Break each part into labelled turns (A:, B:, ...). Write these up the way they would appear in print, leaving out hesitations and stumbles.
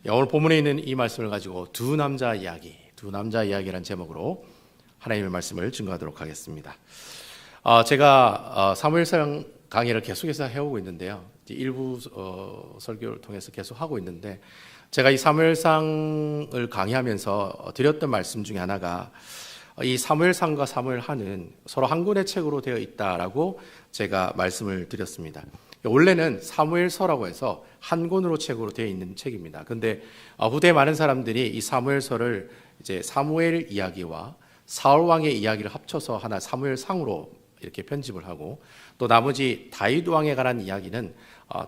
A: 오늘 본문에 있는 이 말씀을 가지고 두 남자 이야기라는 제목으로 하나님의 말씀을 증거하도록 하겠습니다. 제가 사무엘상 강의를 계속해서 해오고 있는데요. 일부 설교를 통해서 계속 하고 있는데, 제가 이 사무엘상을 강의하면서 드렸던 말씀 중에 하나가 이 사무엘상과 사무엘하는 서로 한 권의 책으로 되어 있다라고 제가 말씀을 드렸습니다. 원래는 사무엘서라고 해서 한 권으로 책으로 되어 있는 책입니다. 그런데 후대 많은 사람들이 이 사무엘서를 이제 사무엘 이야기와 사울 왕의 이야기를 합쳐서 하나 사무엘상으로 이렇게 편집을 하고, 또 나머지 다윗 왕에 관한 이야기는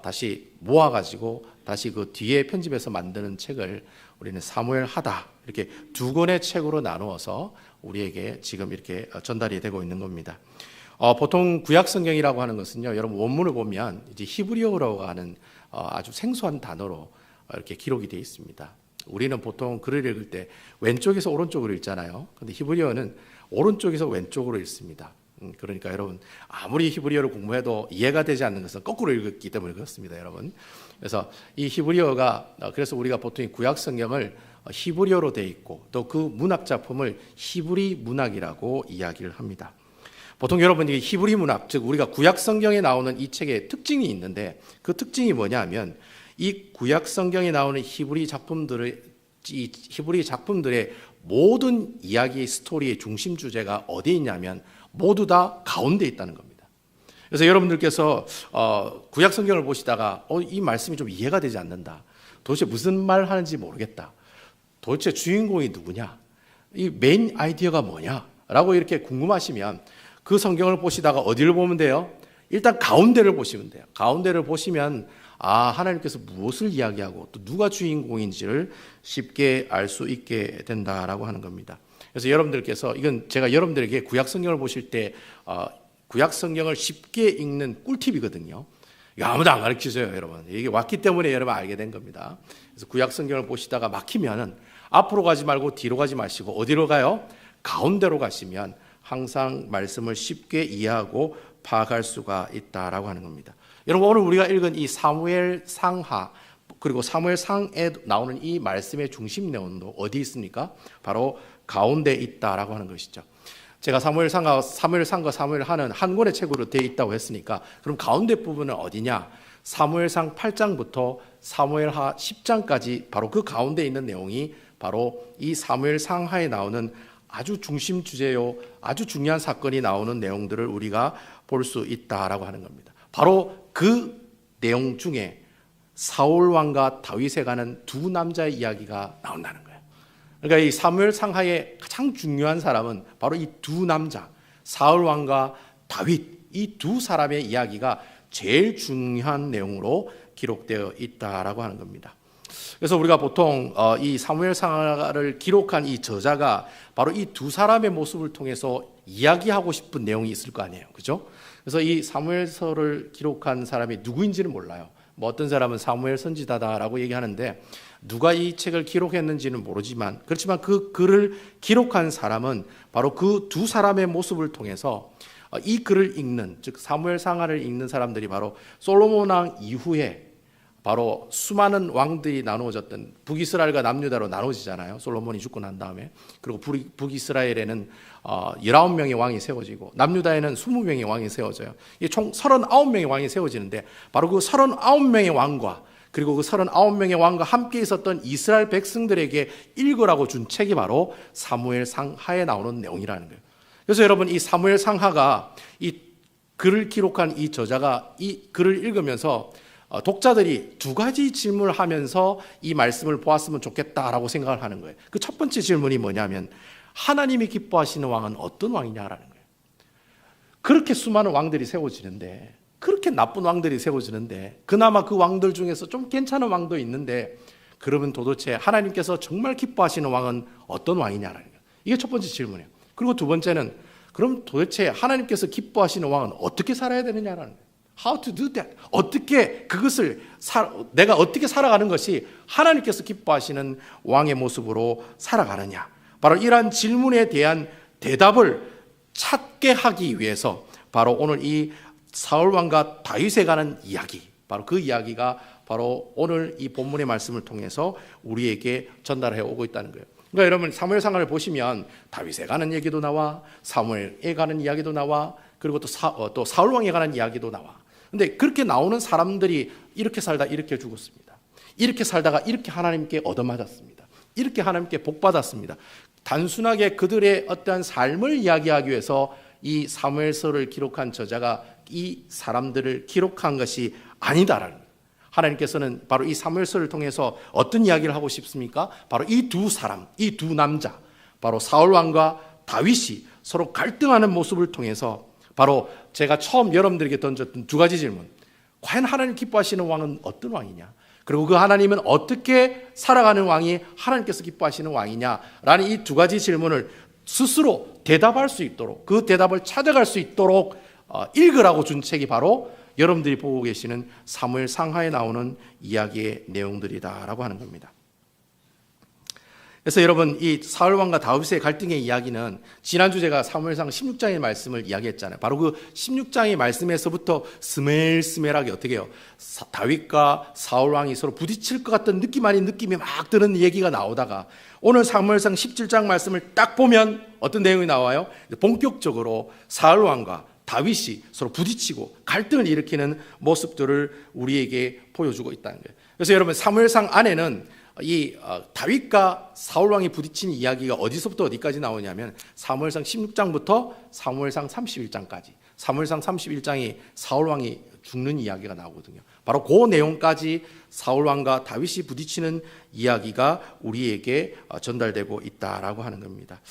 A: 다시 모아가지고 다시 그 뒤에 편집해서 만드는 책을 우리는 사무엘하다, 이렇게 두 권의 책으로 나누어서 우리에게 지금 이렇게 전달이 되고 있는 겁니다. 보통 구약 성경이라고 하는 것은요, 여러분 원문을 보면 이제 히브리어라고 하는 아주 생소한 단어로 이렇게 기록이 되어 있습니다. 우리는 보통 글을 읽을 때 왼쪽에서 오른쪽으로 읽잖아요. 근데 히브리어는 오른쪽에서 왼쪽으로 읽습니다. 그러니까 여러분, 아무리 히브리어를 공부해도 이해가 되지 않는 것은 거꾸로 읽었기 때문에 그렇습니다, 여러분. 그래서 이 히브리어가, 그래서 우리가 보통 구약 성경을 히브리어로 되어 있고, 또 그 문학 작품을 히브리 문학이라고 이야기를 합니다. 보통 여러분이 히브리 문학, 즉 우리가 구약 성경에 나오는 이 책의 특징이 있는데, 그 특징이 뭐냐면 이 구약 성경에 나오는 히브리 작품들의 모든 이야기의 스토리의 중심 주제가 어디에 있냐면 모두 다 가운데 있다는 겁니다. 그래서 여러분들께서 구약 성경을 보시다가 이 말씀이 좀 이해가 되지 않는다, 도대체 무슨 말 하는지 모르겠다, 도대체 주인공이 누구냐, 이 메인 아이디어가 뭐냐 라고 이렇게 궁금하시면 그 성경을 보시다가 어디를 보면 돼요? 일단 가운데를 보시면 돼요. 가운데를 보시면 하나님께서 무엇을 이야기하고 또 누가 주인공인지를 쉽게 알 수 있게 된다라고 하는 겁니다. 그래서 여러분들께서, 이건 제가 여러분들에게 구약 성경을 보실 때 구약 성경을 쉽게 읽는 꿀팁이거든요. 이거 아무도 안 가르치세요, 여러분. 이게 왔기 때문에 여러분 알게 된 겁니다. 그래서 구약 성경을 보시다가 막히면은 앞으로 가지 말고 뒤로 가지 마시고 어디로 가요? 가운데로 가시면 항상 말씀을 쉽게 이해하고 파악할 수가 있다라고 하는 겁니다. 여러분, 오늘 우리가 읽은 이 사무엘상하, 그리고 사무엘상에 나오는 이 말씀의 중심 내용도 어디 있습니까? 바로 가운데 있다라고 하는 것이죠. 제가 사무엘상과 사무엘하는 한 권의 책으로 되어 있다고 했으니까, 그럼 가운데 부분은 어디냐? 사무엘상 8장부터 사무엘하 10장까지 바로 그 가운데 있는 내용이 바로 이 사무엘상하에 나오는 아주 중심 주제요, 아주 중요한 사건이 나오는 내용들을 우리가 볼 수 있다라고 하는 겁니다. 바로 그 내용 중에 사울 왕과 다윗에 관한 두 남자의 이야기가 나온다는 거예요. 그러니까 이 사무엘 상하의 가장 중요한 사람은 바로 이 두 남자, 사울 왕과 다윗, 이 두 사람의 이야기가 제일 중요한 내용으로 기록되어 있다라고 하는 겁니다. 그래서 우리가 보통 이 사무엘 상하를 기록한 이 저자가 바로 이 두 사람의 모습을 통해서 이야기하고 싶은 내용이 있을 거 아니에요, 그죠? 그래서 이 사무엘서를 기록한 사람이 누구인지는 몰라요. 뭐 어떤 사람은 사무엘 선지자다라고 얘기하는데 누가 이 책을 기록했는지는 모르지만, 그렇지만 그 글을 기록한 사람은 바로 그 두 사람의 모습을 통해서 이 글을 읽는, 즉 사무엘 상하를 읽는 사람들이 바로 솔로몬 왕 이후에 바로 수많은 왕들이 나누어졌던, 북이스라엘과 남유다로 나누어지잖아요, 솔로몬이 죽고 난 다음에. 그리고 북이스라엘에는 19명의 왕이 세워지고 남유다에는 20명의 왕이 세워져요. 총 39명의 왕이 세워지는데, 바로 그 39명의 왕과, 그리고 그 39명의 왕과 함께 있었던 이스라엘 백성들에게 읽으라고 준 책이 바로 사무엘상하에 나오는 내용이라는 거예요. 그래서 여러분, 이 사무엘상하가, 이 글을 기록한 이 저자가 이 글을 읽으면서 독자들이 두 가지 질문을 하면서 이 말씀을 보았으면 좋겠다라고 생각을 하는 거예요. 그 첫 번째 질문이 뭐냐면, 하나님이 기뻐하시는 왕은 어떤 왕이냐라는 거예요. 그렇게 수많은 왕들이 세워지는데, 그렇게 나쁜 왕들이 세워지는데, 그나마 그 왕들 중에서 좀 괜찮은 왕도 있는데, 그러면 도대체 하나님께서 정말 기뻐하시는 왕은 어떤 왕이냐라는 거예요. 이게 첫 번째 질문이에요. 그리고 두 번째는, 그럼 도대체 하나님께서 기뻐하시는 왕은 어떻게 살아야 되느냐라는 거예요. How to do that? 어떻게 그것을 내가 어떻게 살아가는 것이 하나님께서 기뻐하시는 왕의 모습으로 살아가느냐? 바로 이러한 질문에 대한 대답을 찾게 하기 위해서 바로 오늘 이 사울 왕과 다윗에 관한 이야기, 바로 그 이야기가 바로 오늘 이 본문의 말씀을 통해서 우리에게 전달해 오고 있다는 거예요. 그러니까 여러분 사무엘상을 보시면 다윗에 관한 얘기도 나와, 사무엘에 관한 이야기도 나와, 그리고 또 사울 왕에 관한 이야기도 나와. 근데 그렇게 나오는 사람들이 이렇게 살다 이렇게 죽었습니다. 이렇게 살다가 이렇게 하나님께 얻어맞았습니다. 이렇게 하나님께 복받았습니다. 단순하게 그들의 어떠한 삶을 이야기하기 위해서 이 사무엘서를 기록한 저자가 이 사람들을 기록한 것이 아니다라는 거예요. 하나님께서는 바로 이 사무엘서를 통해서 어떤 이야기를 하고 싶습니까? 바로 이 두 사람, 이 두 남자, 바로 사울 왕과 다윗이 서로 갈등하는 모습을 통해서 바로 제가 처음 여러분들에게 던졌던 두 가지 질문. 과연 하나님 기뻐하시는 왕은 어떤 왕이냐? 그리고 그 하나님은 어떻게 살아가는 왕이 하나님께서 기뻐하시는 왕이냐라는 이 두 가지 질문을 스스로 대답할 수 있도록, 그 대답을 찾아갈 수 있도록 읽으라고 준 책이 바로 여러분들이 보고 계시는 사무엘 상하에 나오는 이야기의 내용들이다라고 하는 겁니다. 그래서 여러분 이 사울 왕과 다윗의 갈등의 이야기는 지난주 제가 사무엘상 16장의 말씀을 이야기했잖아요. 바로 그 16장의 말씀에서부터 스멜스멜하게 어떻게 해요? 다윗과 사울 왕이 서로 부딪힐 것 같은 느낌 아닌 느낌이 막 드는 얘기가 나오다가 오늘 사무엘상 17장 말씀을 딱 보면 어떤 내용이 나와요? 본격적으로 사울 왕과 다윗이 서로 부딪히고 갈등을 일으키는 모습들을 우리에게 보여주고 있다는 거예요. 그래서 여러분 사무엘상 안에는 이 다윗과 사울 왕이 부딪힌 이야기가 어디서부터 어디까지 나오냐면 사무엘상 16장부터 사무엘상 31장까지. 사무엘상 31장이 사울 왕이 죽는 이야기가 나오거든요. 바로 그 내용까지 사울 왕과 다윗이 부딪히는 이야기가 우리에게 전달되고 있다라고 하는 겁니다.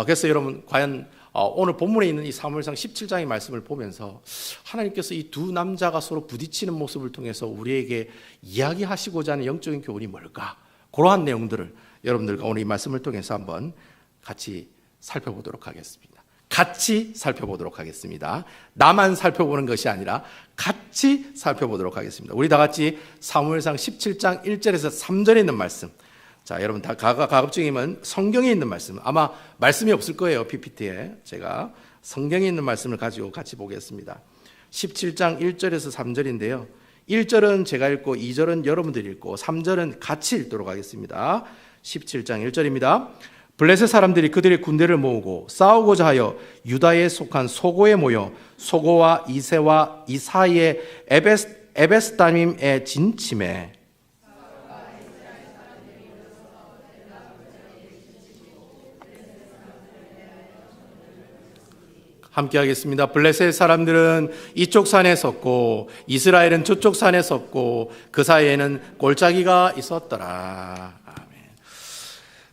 A: 그래서 여러분 과연 오늘 본문에 있는 이 사무엘상 17장의 말씀을 보면서 하나님께서 이 두 남자가 서로 부딪히는 모습을 통해서 우리에게 이야기하시고자 하는 영적인 교훈이 뭘까? 그러한 내용들을 여러분들과 오늘 이 말씀을 통해서 한번 같이 살펴보도록 하겠습니다. 같이 살펴보도록 하겠습니다. 나만 살펴보는 것이 아니라 같이 살펴보도록 하겠습니다. 우리 다 같이 사무엘상 17장 1절에서 3절에 있는 말씀. 자, 여러분 다 가급적이면 성경에 있는 말씀, 아마 말씀이 없을 거예요. PPT에. 제가 성경에 있는 말씀을 가지고 같이 보겠습니다. 17장 1절에서 3절인데요. 1절은 제가 읽고 2절은 여러분들이 읽고 3절은 같이 읽도록 하겠습니다. 17장 1절입니다. 블레셋 사람들이 그들의 군대를 모으고 싸우고자 하여 유다에 속한 소고에 모여 소고와 이세와 이 사이에 에베스다님에 진침해 함께 하겠습니다. 블레셋 사람들은 이쪽 산에 섰고 이스라엘은 저쪽 산에 섰고 그 사이에는 골짜기가 있었더라. 아멘.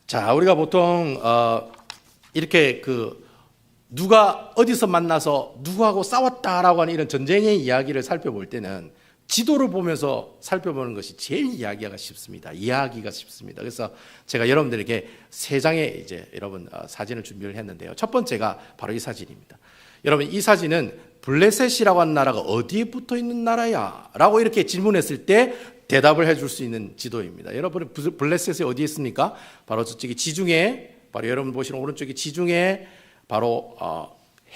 A: 자, 우리가 보통 이렇게 누가 어디서 만나서 누구하고 싸웠다라고 하는 이런 전쟁의 이야기를 살펴볼 때는 지도를 보면서 살펴보는 것이 제일 이야기가 쉽습니다. 그래서 제가 여러분들에게 세 장의 이제 여러분 사진을 준비를 했는데요. 첫 번째가 바로 이 사진입니다. 여러분 이 사진은 블레셋이라고 하는 나라가 어디에 붙어 있는 나라야? 라고 이렇게 질문했을 때 대답을 해줄 수 있는 지도입니다. 여러분 블레셋이 어디에 있습니까? 바로 저쪽에 지중해, 바로 여러분 보시는 오른쪽에 지중해, 바로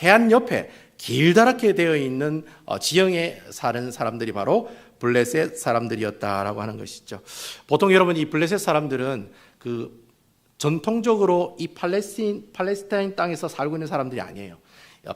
A: 해안 옆에 길다랗게 되어 있는 지형에 사는 사람들이 바로 블레셋 사람들이었다라고 하는 것이죠. 보통 여러분 이 블레셋 사람들은 전통적으로 이 팔레스타인 땅에서 살고 있는 사람들이 아니에요.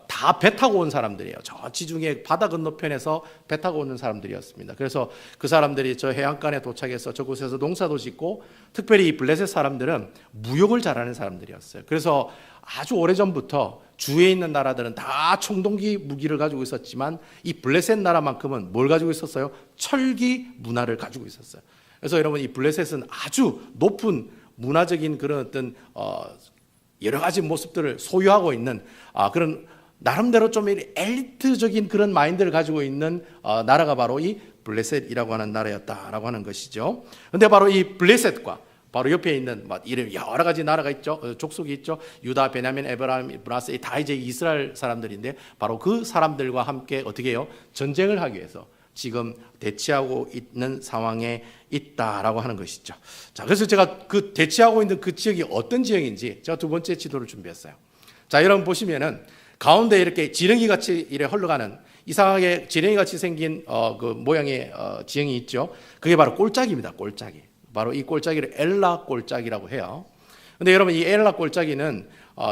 A: 다 배 타고 온 사람들이에요. 저 지중해 바다 건너편에서 배 타고 오는 사람들이었습니다. 그래서 그 사람들이 저 해안가에 도착해서 저곳에서 농사도 짓고, 특별히 이 블레셋 사람들은 무역을 잘하는 사람들이었어요. 그래서 아주 오래전부터 주위에 있는 나라들은 다 청동기 무기를 가지고 있었지만 이 블레셋 나라만큼은 뭘 가지고 있었어요? 철기 문화를 가지고 있었어요. 그래서 여러분 이 블레셋은 아주 높은 문화적인 그런 어떤 여러 가지 모습들을 소유하고 있는 그런 나름대로 좀 엘리트적인 그런 마인드를 가지고 있는 나라가 바로 이 블레셋이라고 하는 나라였다라고 하는 것이죠. 그런데 바로 이 블레셋과 바로 옆에 있는 이름 여러 가지 나라가 있죠. 족속이 있죠. 유다, 베냐민, 에브라임, 브라스 다 이제 이스라엘 사람들인데 바로 그 사람들과 함께 어떻게 해요? 전쟁을 하기 위해서 지금 대치하고 있는 상황에 있다라고 하는 것이죠. 자, 그래서 제가 그 대치하고 있는 그 지역이 어떤 지역인지 제가 두 번째 지도를 준비했어요. 자, 여러분 보시면은 가운데 이렇게 지렁이 같이 이래 흘러가는 이상하게 지렁이 같이 생긴 그 모양의 지형이 있죠. 그게 바로 꼴짝입니다. 꼴짝이. 바로 이 꼴짝이를 엘라 꼴짝이라고 해요. 근데 여러분, 이 엘라 꼴짝이는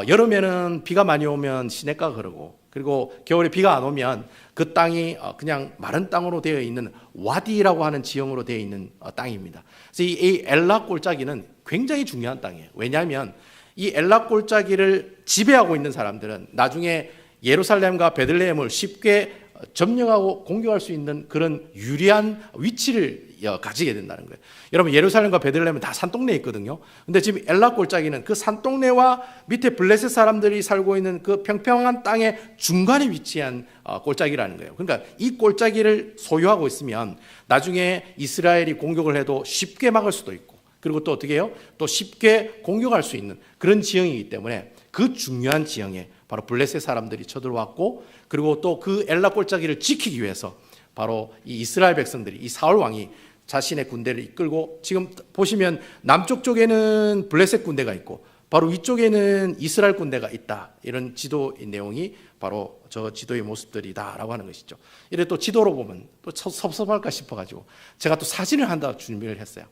A: 여름에는 비가 많이 오면 시냇가가 흐르고, 그리고 겨울에 비가 안 오면 그 땅이 그냥 마른 땅으로 되어 있는 와디라고 하는 지형으로 되어 있는 땅입니다. 그래서 이 엘라 꼴짝이는 굉장히 중요한 땅이에요. 왜냐하면 이 엘라 꼴짝이를 지배하고 있는 사람들은 나중에 예루살렘과 베들레헴을 쉽게 점령하고 공격할 수 있는 그런 유리한 위치를 가지게 된다는 거예요. 여러분, 예루살렘과 베들레헴은 다 산동네에 있거든요. 근데 지금 엘라 꼴짝이는 그 산동네와 밑에 블레셋 사람들이 살고 있는 그 평평한 땅의 중간에 위치한 꼴짝이라는 거예요. 그러니까 이 꼴짝이를 소유하고 있으면 나중에 이스라엘이 공격을 해도 쉽게 막을 수도 있고, 그리고 또 어떻게 해요? 또 쉽게 공격할 수 있는 그런 지형이기 때문에 그 중요한 지형에 바로 블레셋 사람들이 쳐들어왔고, 그리고 또 그 엘라 꼴짝이를 지키기 위해서 바로 이 이스라엘 백성들이, 이 사울 왕이 자신의 군대를 이끌고, 지금 보시면 남쪽 쪽에는 블레셋 군대가 있고 바로 위쪽에는 이스라엘 군대가 있다. 이런 지도 내용이 바로 저 지도의 모습들이다라고 하는 것이죠. 이래 또 지도로 보면 또 섭섭할까 싶어가지고 제가 또 사진을 한다 준비를 했어요.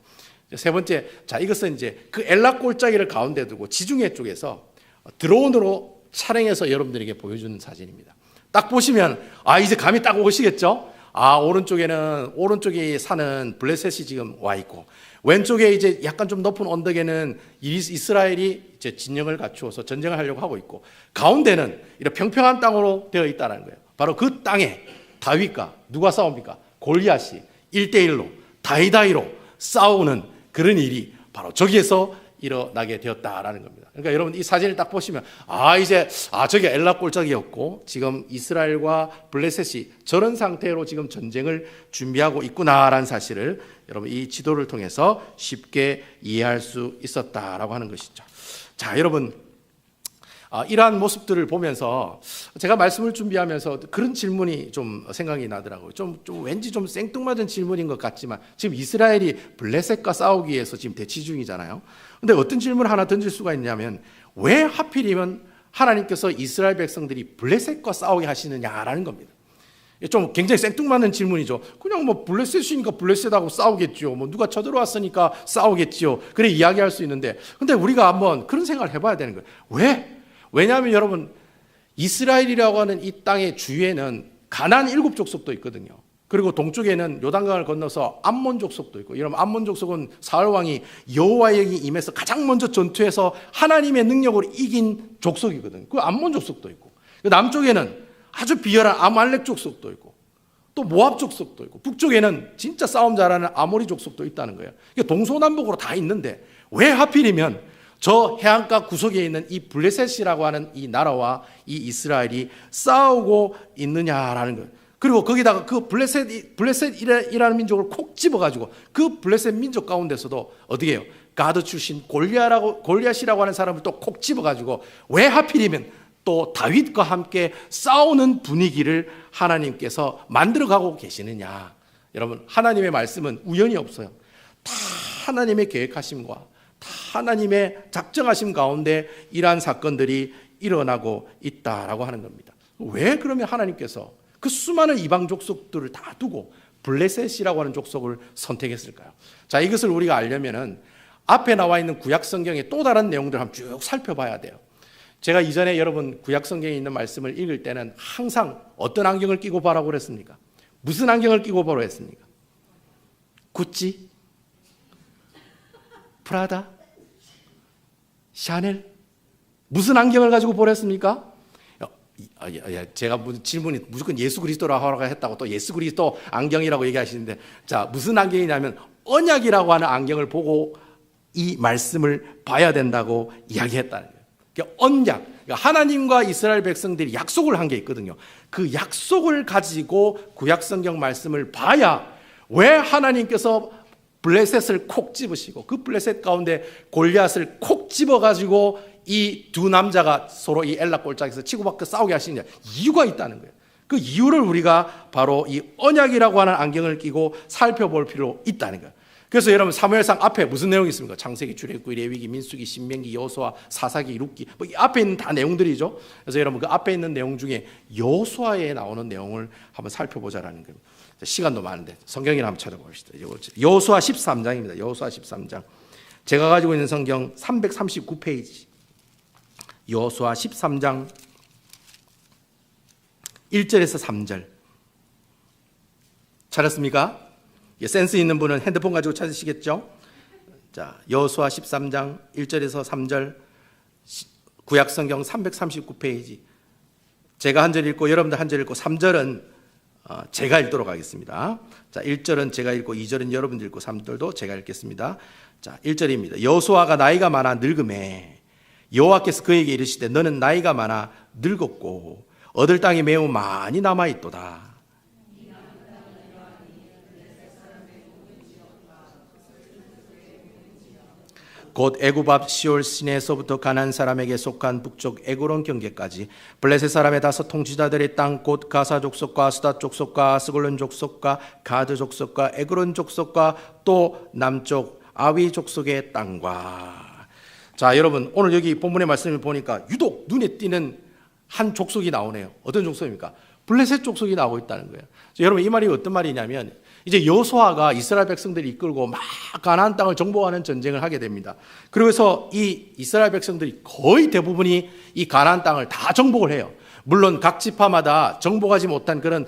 A: 세 번째, 자, 이것은 이제 그 엘라 꼴짝이를 가운데 두고 지중해 쪽에서 드론으로 촬영해서 여러분들에게 보여주는 사진입니다. 딱 보시면 이제 감이 딱 오시겠죠? 오른쪽에 산은 블레셋이 지금 와 있고, 왼쪽에 이제 약간 좀 높은 언덕에는 이스라엘이 이제 진영을 갖추어서 전쟁을 하려고 하고 있고, 가운데는 이렇게 평평한 땅으로 되어 있다는 거예요. 바로 그 땅에 다윗과 누가 싸웁니까? 골리앗이 1대1로 다이다이로 싸우는 그런 일이 바로 저기에서 일어나게 되었다라는 겁니다. 그러니까 여러분, 이 사진을 딱 보시면 저게 엘라 꼴짝이었고 지금 이스라엘과 블레셋이 저런 상태로 지금 전쟁을 준비하고 있구나라는 사실을 여러분 이 지도를 통해서 쉽게 이해할 수 있었다라고 하는 것이죠. 자, 여러분, 이러한 모습들을 보면서 제가 말씀을 준비하면서 그런 질문이 좀 생각이 나더라고요. 좀 왠지 좀 생뚱맞은 질문인 것 같지만, 지금 이스라엘이 블레셋과 싸우기 위해서 지금 대치 중이잖아요. 근데 어떤 질문을 하나 던질 수가 있냐면, 왜 하필이면 하나님께서 이스라엘 백성들이 블레셋과 싸우게 하시느냐라는 겁니다. 좀 굉장히 생뚱맞는 질문이죠. 그냥 뭐 블레셋이니까 블레셋하고 싸우겠죠. 뭐 누가 쳐들어왔으니까 싸우겠지요. 그래 이야기할 수 있는데, 근데 우리가 한번 그런 생각을 해봐야 되는 거예요. 왜? 왜냐하면 여러분, 이스라엘이라고 하는 이 땅의 주위에는 가나안 7 족속도 있거든요. 그리고 동쪽에는 요단강을 건너서 암몬 족속도 있고, 이러면 암몬 족속은 사울 왕이 여호와의 영이 임해서 가장 먼저 전투해서 하나님의 능력으로 이긴 족속이거든요. 그 암몬 족속도 있고, 남쪽에는 아주 비열한 아말렉 족속도 있고, 또 모압 족속도 있고, 북쪽에는 진짜 싸움 잘하는 아모리 족속도 있다는 거예요. 동서남북으로 다 있는데 왜 하필이면 저 해안가 구석에 있는 이 블레셋이라고 하는 이 나라와 이 이스라엘이 싸우고 있느냐라는 거예요. 그리고 거기다가 그 블레셋이라는 민족을 콕 집어가지고 그 블레셋 민족 가운데서도 어떻게 해요? 가드 출신 골리앗이라고 하는 사람을 또 콕 집어가지고 왜 하필이면 또 다윗과 함께 싸우는 분위기를 하나님께서 만들어가고 계시느냐. 여러분, 하나님의 말씀은 우연이 없어요. 다 하나님의 계획하심과 하나님의 작정하심 가운데 이러한 사건들이 일어나고 있다라고 하는 겁니다. 왜 그러면 하나님께서 그 수많은 이방 족속들을 다 두고 블레셋이라고 하는 족속을 선택했을까요? 자, 이것을 우리가 알려면은 앞에 나와 있는 구약 성경의 또 다른 내용들을 한번 쭉 살펴봐야 돼요. 제가 이전에 여러분 구약 성경에 있는 말씀을 읽을 때는 항상 어떤 안경을 끼고 보라고 그랬습니까? 무슨 안경을 끼고 보라고 했습니까? 구찌? 프라다? 샤넬? 무슨 안경을 가지고 보랬습니까? 제가 질문이 무조건 예수 그리스도라고 하라고 했다고 또 예수 그리스도 안경이라고 얘기하시는데, 자, 무슨 안경이냐면 언약이라고 하는 안경을 보고 이 말씀을 봐야 된다고 이야기했다는 거예요. 그러니까 언약, 그러니까 하나님과 이스라엘 백성들이 약속을 한 게 있거든요. 그 약속을 가지고 구약 성경 말씀을 봐야 왜 하나님께서 블레셋을 콕 집으시고 그 블레셋 가운데 골리앗을 콕 집어가지고 이 두 남자가 서로 이 엘라 꼴짝에서 치고받고 싸우게 하시느냐, 이유가 있다는 거예요. 그 이유를 우리가 바로 이 언약이라고 하는 안경을 끼고 살펴볼 필요 있다는 거예요. 그래서 여러분 사무엘상 앞에 무슨 내용이 있습니까? 창세기, 출애굽기, 레위기, 민수기, 신명기, 여호수아, 사사기, 룻기, 뭐 이 앞에 있는 다 내용들이죠. 그래서 여러분 그 앞에 있는 내용 중에 여호수아에 나오는 내용을 한번 살펴보자라는 겁니다. 시간도 많은데 성경이나 한번 찾아봅시다. 여호수아 13장입니다. 여호수아 13장. 제가 가지고 있는 성경 339페이지. 여호수아 13장 1절에서 3절. 찾았습니까? 센스 있는 분은 핸드폰 가지고 찾으시겠죠? 자, 여호수아 13장 1절에서 3절 구약 성경 339페이지. 제가 한 절 읽고 여러분들 한 절 읽고 3절은 제가 읽도록 하겠습니다. 자, 1절은 제가 읽고 2절은 여러분들 읽고 3절도 제가 읽겠습니다. 자, 1절입니다. 여호수아가 나이가 많아 늙음에 여호와께서 그에게 이르시되 너는 나이가 많아 늙었고 얻을 땅이 매우 많이 남아 있도다. 곧 애굽 앞 시올 시내에서부터 가나안 사람에게 속한 북쪽 에그론 경계까지 블레셋 사람의 5 통치자들의 땅 곧 가사 족속과 스다 족속과 스골론 족속과 가드 족속과 에그론 족속과 또 남쪽 아위 족속의 땅과. 자, 여러분 오늘 여기 본문의 말씀을 보니까 유독 눈에 띄는 한 족속이 나오네요. 어떤 족속입니까? 블레셋 족속이 나오고 있다는 거예요. 여러분 이 말이 어떤 말이냐면 이제 여호수아가 이스라엘 백성들을 이끌고 막 가나안 땅을 정복하는 전쟁을 하게 됩니다. 그래서 이 이스라엘 백성들이 거의 대부분이 이 가나안 땅을 다 정복을 해요. 물론 각 지파마다 정복하지 못한 그런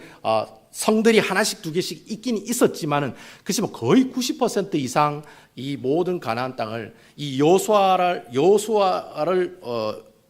A: 성들이 하나씩 2개씩 있긴 있었지만은 그렇지만 거의 90% 이상 이 모든 가나안 땅을 이 여호수아를